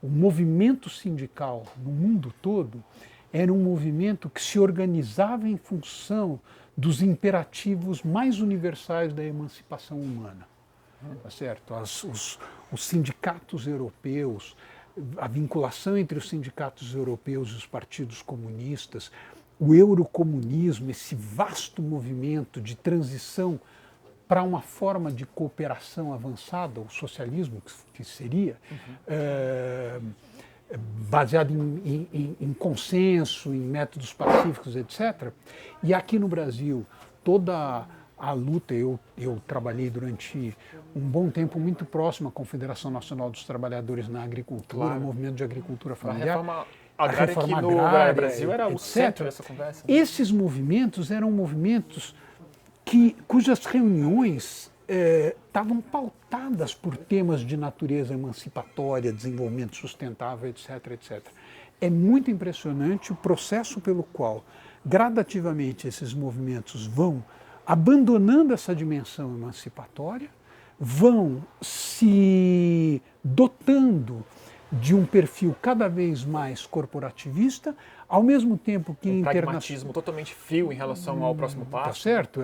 o movimento sindical no mundo todo era um movimento que se organizava em função dos imperativos mais universais da emancipação humana. Tá certo? Os sindicatos europeus, a vinculação entre os sindicatos europeus e os partidos comunistas, o eurocomunismo, esse vasto movimento de transição para uma forma de cooperação avançada, o socialismo que seria, baseado em consenso, em métodos pacíficos, etc. E aqui no Brasil, toda a luta, eu trabalhei durante um bom tempo muito próximo à Confederação Nacional dos Trabalhadores na Agricultura, claro. O movimento de agricultura familiar. A reforma agrária aqui no Brasil era o centro dessa conversa. Esses movimentos eram movimentos cujas reuniões estavam pautadas por temas de natureza emancipatória, desenvolvimento sustentável, etc, etc. É muito impressionante o processo pelo qual, gradativamente, esses movimentos vão abandonando essa dimensão emancipatória, vão se dotando de um perfil cada vez mais corporativista, ao mesmo tempo que... Um pragmatismo totalmente frio em relação ao próximo passo. Tá certo.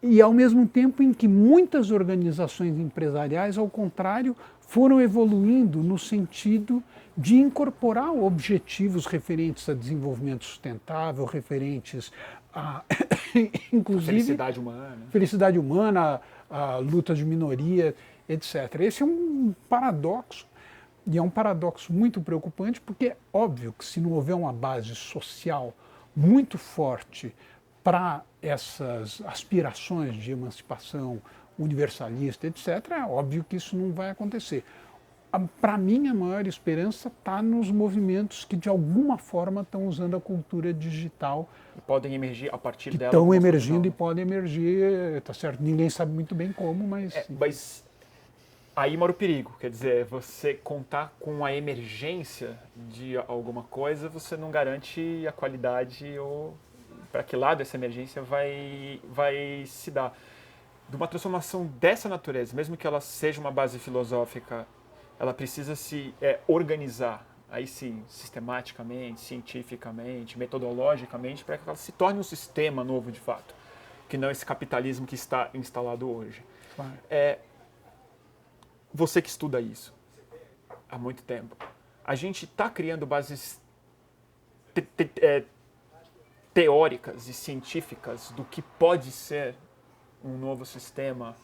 E ao mesmo tempo em que muitas organizações empresariais, ao contrário, foram evoluindo no sentido de incorporar objetivos referentes a desenvolvimento sustentável, referentes a, inclusive... Felicidade humana, a luta de minoria, etc. Esse é um paradoxo, e é um paradoxo muito preocupante, porque é óbvio que se não houver uma base social muito forte para essas aspirações de emancipação universalista, etc., é óbvio que isso não vai acontecer. Para mim, a maior esperança está nos movimentos que, de alguma forma, estão usando a cultura digital. E podem emergir a partir dela. Estão emergindo e podem emergir, tá certo? Ninguém sabe muito bem como, mas... Mas aí mora o perigo, quer dizer, você contar com a emergência de alguma coisa, você não garante a qualidade ou para que lado essa emergência vai se dar. De uma transformação dessa natureza, mesmo que ela seja uma base filosófica, ela precisa se organizar, aí sim, sistematicamente, cientificamente, metodologicamente, para que ela se torne um sistema novo de fato, que não esse capitalismo que está instalado hoje. Claro. Você que estuda isso há muito tempo, a gente está criando bases teóricas e científicas do que pode ser um novo sistema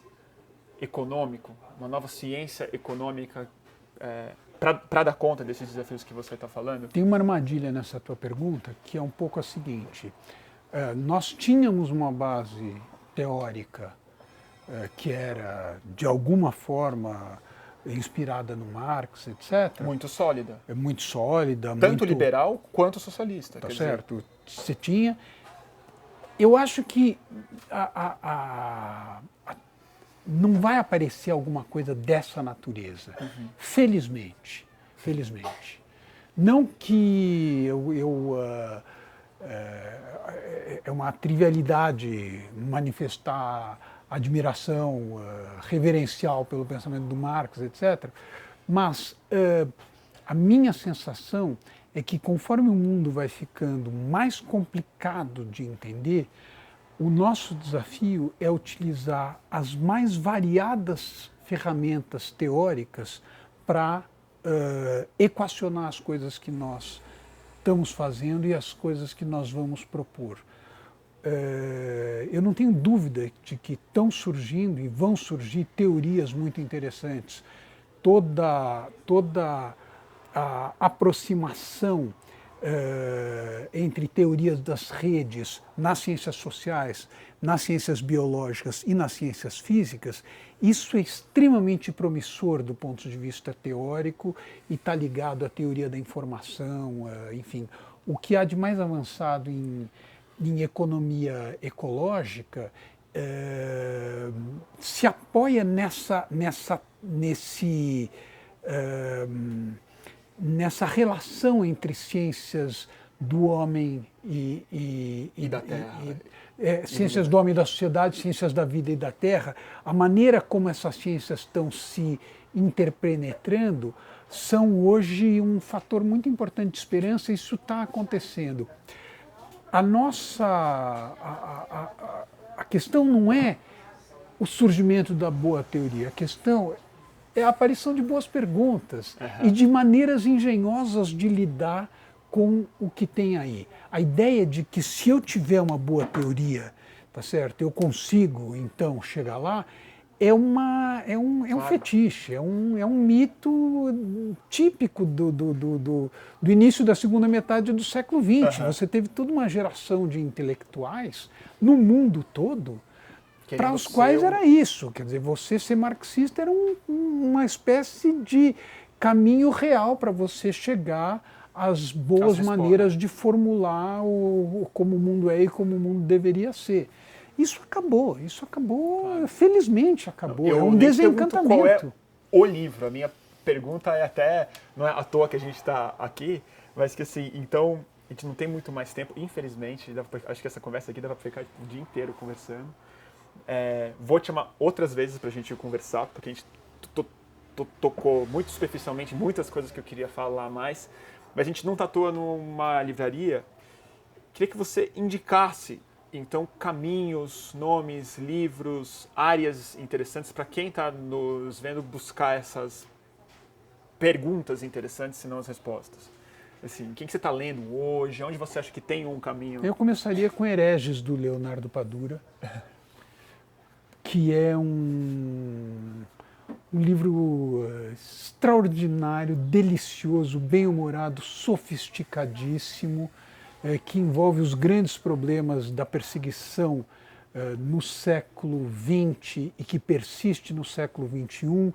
econômico, uma nova ciência econômica para dar conta desses desafios que você está falando? Tem uma armadilha nessa tua pergunta que é um pouco a seguinte. Nós tínhamos uma base teórica que era, de alguma forma, inspirada no Marx, etc. Muito sólida. Muito sólida. Tanto muito liberal quanto socialista. Tá certo. Você tinha... Eu acho que não vai aparecer alguma coisa dessa natureza. Uhum. Felizmente. Não que é uma trivialidade manifestar admiração reverencial pelo pensamento do Marx, etc. Mas a minha sensação é que conforme o mundo vai ficando mais complicado de entender, o nosso desafio é utilizar as mais variadas ferramentas teóricas para equacionar as coisas que nós estamos fazendo e as coisas que nós vamos propor. Eu não tenho dúvida de que estão surgindo e vão surgir teorias muito interessantes. Toda a aproximação entre teorias das redes nas ciências sociais, nas ciências biológicas e nas ciências físicas, isso é extremamente promissor do ponto de vista teórico e está ligado à teoria da informação, enfim. O que há de mais avançado em economia ecológica se apoia nessa relação entre ciências do homem e da Terra. Ciências do homem e da sociedade, ciências da vida e da terra, a maneira como essas ciências estão se interpenetrando são hoje um fator muito importante de esperança, e isso está acontecendo. A questão não é o surgimento da boa teoria, a questão é a aparição de boas perguntas e de maneiras engenhosas de lidar com o que tem aí. A ideia de que se eu tiver uma boa teoria, tá certo, eu consigo então chegar lá, é um fetiche, é um mito típico do início da segunda metade do século XX. Você teve toda uma geração de intelectuais no mundo todo para os quais era isso. Quer dizer, você ser marxista era uma espécie de caminho real para você chegar às boas maneiras de formular como o mundo é e como o mundo deveria ser. Isso acabou, felizmente acabou. É um desencantamento. Qual é o livro? A minha pergunta é até, não é à toa que a gente está aqui, mas que assim, então, a gente não tem muito mais tempo, infelizmente, acho que essa conversa aqui dá para ficar o dia inteiro conversando. Vou te chamar outras vezes para a gente conversar, porque a gente tocou muito superficialmente muitas coisas que eu queria falar mais, mas a gente não tatua numa livraria. Queria que você indicasse, então, caminhos, nomes, livros, áreas interessantes para quem está nos vendo buscar essas perguntas interessantes, se não as respostas. Assim, quem que você está lendo hoje? Onde você acha que tem um caminho? Eu começaria com Hereges, do Leonardo Padura, que é um livro extraordinário, delicioso, bem-humorado, sofisticadíssimo, que envolve os grandes problemas da perseguição no século XX e que persiste no século XXI,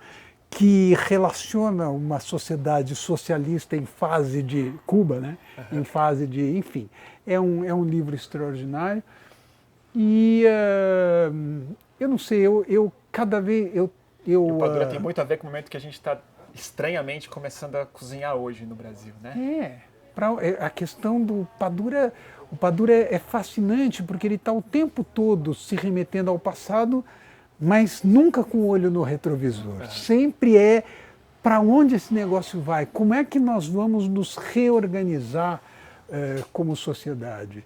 que relaciona uma sociedade socialista em fase de Cuba, né? Em fase de, enfim, é um livro extraordinário. E eu não sei, eu cada vez o Padura tem muito a ver com o momento que a gente está estranhamente começando a cozinhar hoje no Brasil, né? A questão do Padura, o Padura é fascinante porque ele está o tempo todo se remetendo ao passado, mas nunca com o olho no retrovisor. Sempre é para onde esse negócio vai, como é que nós vamos nos reorganizar como sociedade.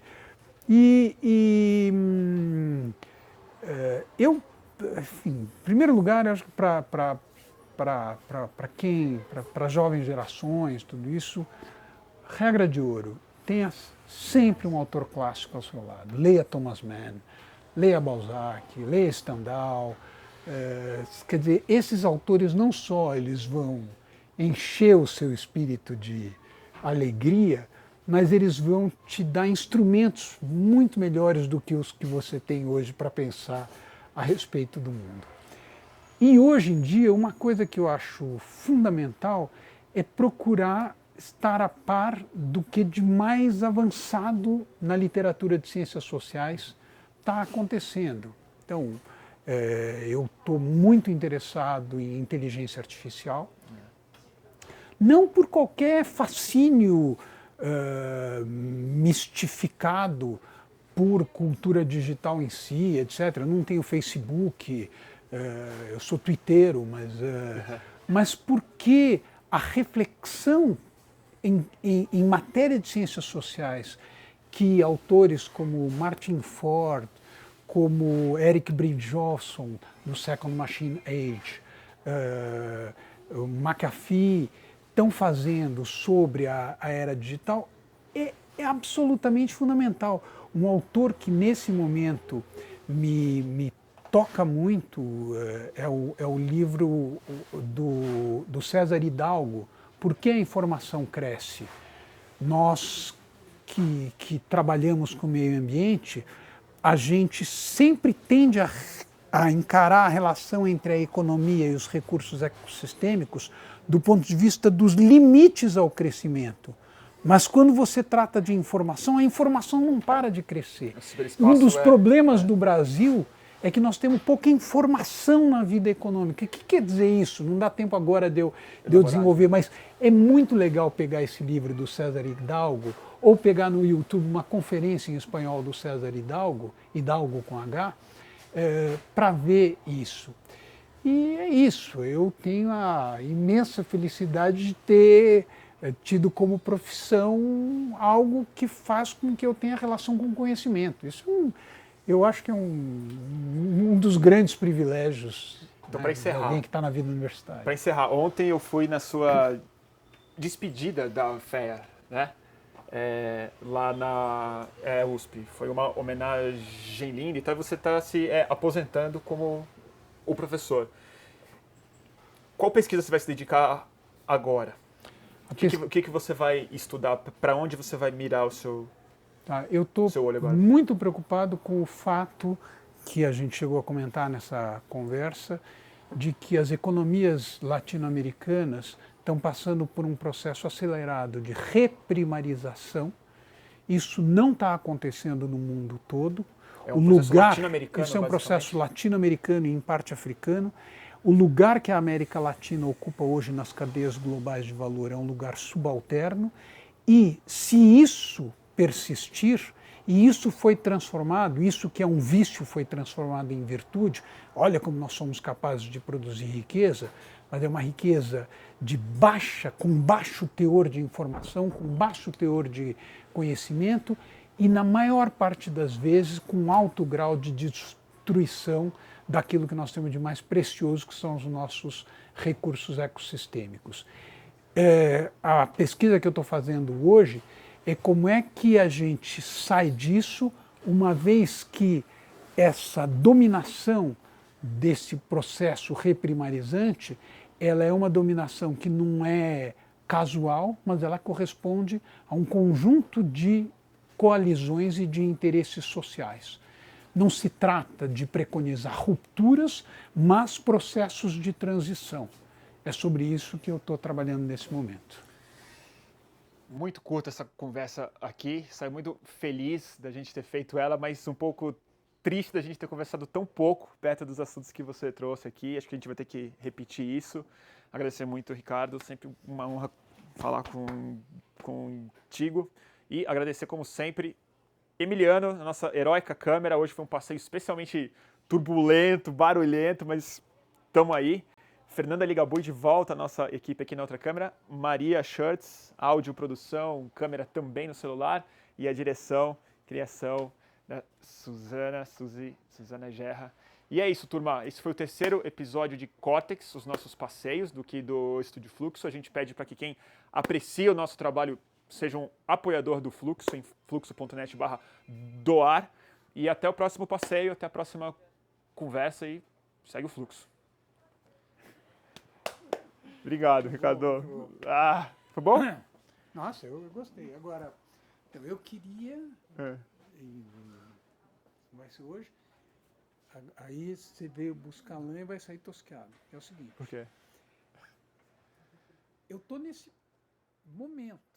Eu, enfim, em primeiro lugar, acho que para as jovens gerações, tudo isso, regra de ouro, tenha sempre um autor clássico ao seu lado. Leia Thomas Mann, leia Balzac, leia Stendhal. Quer dizer, esses autores não só eles vão encher o seu espírito de alegria, mas eles vão te dar instrumentos muito melhores do que os que você tem hoje para pensar a respeito do mundo. E hoje em dia, uma coisa que eu acho fundamental é procurar estar a par do que de mais avançado na literatura de ciências sociais está acontecendo. Então, eu estou muito interessado em inteligência artificial, não por qualquer fascínio mistificado por cultura digital em si, etc. Eu não tenho Facebook, eu sou twitteiro, mas porque a reflexão em matéria de ciências sociais que autores como Martin Ford, como Eric Brynjolfsson, no Second Machine Age, McAfee, estão fazendo sobre a era digital é absolutamente fundamental. Um autor que nesse momento me toca muito é o livro do César Hidalgo, Por que a Informação Cresce? nós que trabalhamos com o meio ambiente, a gente sempre tende a encarar a relação entre a economia e os recursos ecossistêmicos do ponto de vista dos limites ao crescimento. Mas quando você trata de informação, a informação não para de crescer. Um dos problemas do Brasil é que nós temos pouca informação na vida econômica. O que quer dizer isso? Não dá tempo agora de eu desenvolver, mas é muito legal pegar esse livro do César Hidalgo, ou pegar no YouTube uma conferência em espanhol do César Hidalgo, Hidalgo com H, para ver isso. E é isso, eu tenho a imensa felicidade de ter tido como profissão algo que faz com que eu tenha relação com o conhecimento. Isso eu acho que é um dos grandes privilégios, então, para encerrar, de alguém que está na vida universitária. Para encerrar, ontem eu fui na sua despedida da FEA, né? Lá na USP. Foi uma homenagem linda, então você está se aposentando como o professor. Qual pesquisa você vai se dedicar agora? O que você vai estudar? Para onde você vai mirar o seu eu estou olho agora? Muito preocupado com o fato que a gente chegou a comentar nessa conversa, de que as economias latino-americanas estão passando por um processo acelerado de reprimarização. Isso não está acontecendo no mundo todo. Isso é um processo latino-americano e em parte africano. O lugar que a América Latina ocupa hoje nas cadeias globais de valor é um lugar subalterno. E se isso persistir, e isso foi transformado, isso que é um vício foi transformado em virtude, olha como nós somos capazes de produzir riqueza, mas é uma riqueza com baixo teor de informação, com baixo teor de conhecimento e, na maior parte das vezes, com alto grau de destruição daquilo que nós temos de mais precioso, que são os nossos recursos ecossistêmicos. A pesquisa que eu estou fazendo hoje é como é que a gente sai disso, uma vez que essa dominação desse processo reprimarizante, ela é uma dominação que não é casual, mas ela corresponde a um conjunto de coalizões e de interesses sociais. Não se trata de preconizar rupturas, mas processos de transição. É sobre isso que eu estou trabalhando nesse momento. Muito curta essa conversa aqui, saio muito feliz da gente ter feito ela, mas um pouco triste da gente ter conversado tão pouco perto dos assuntos que você trouxe aqui. Acho que a gente vai ter que repetir isso. Agradecer muito, Ricardo, sempre uma honra falar contigo. E agradecer, como sempre, Emiliano, a nossa heróica câmera. Hoje foi um passeio especialmente turbulento, barulhento, mas estamos aí. Fernanda Ligabui de volta à nossa equipe aqui na outra câmera. Maria Shirts, áudio, produção, câmera também no celular. E a direção, criação da Suzana Gerra. E é isso, turma. Esse foi o terceiro episódio de Cortex, os nossos passeios do Estúdio Fluxo. A gente pede para que quem aprecia o nosso trabalho seja um apoiador do Fluxo em fluxo.net/doar. E até o próximo passeio, até a próxima conversa e segue o fluxo. Obrigado, Ricardo. Foi bom? Nossa, eu gostei. Agora, então, eu queria... Vai ser hoje. Aí você veio buscar lã e vai sair tosqueado. É o seguinte. Por quê? Eu estou nesse momento.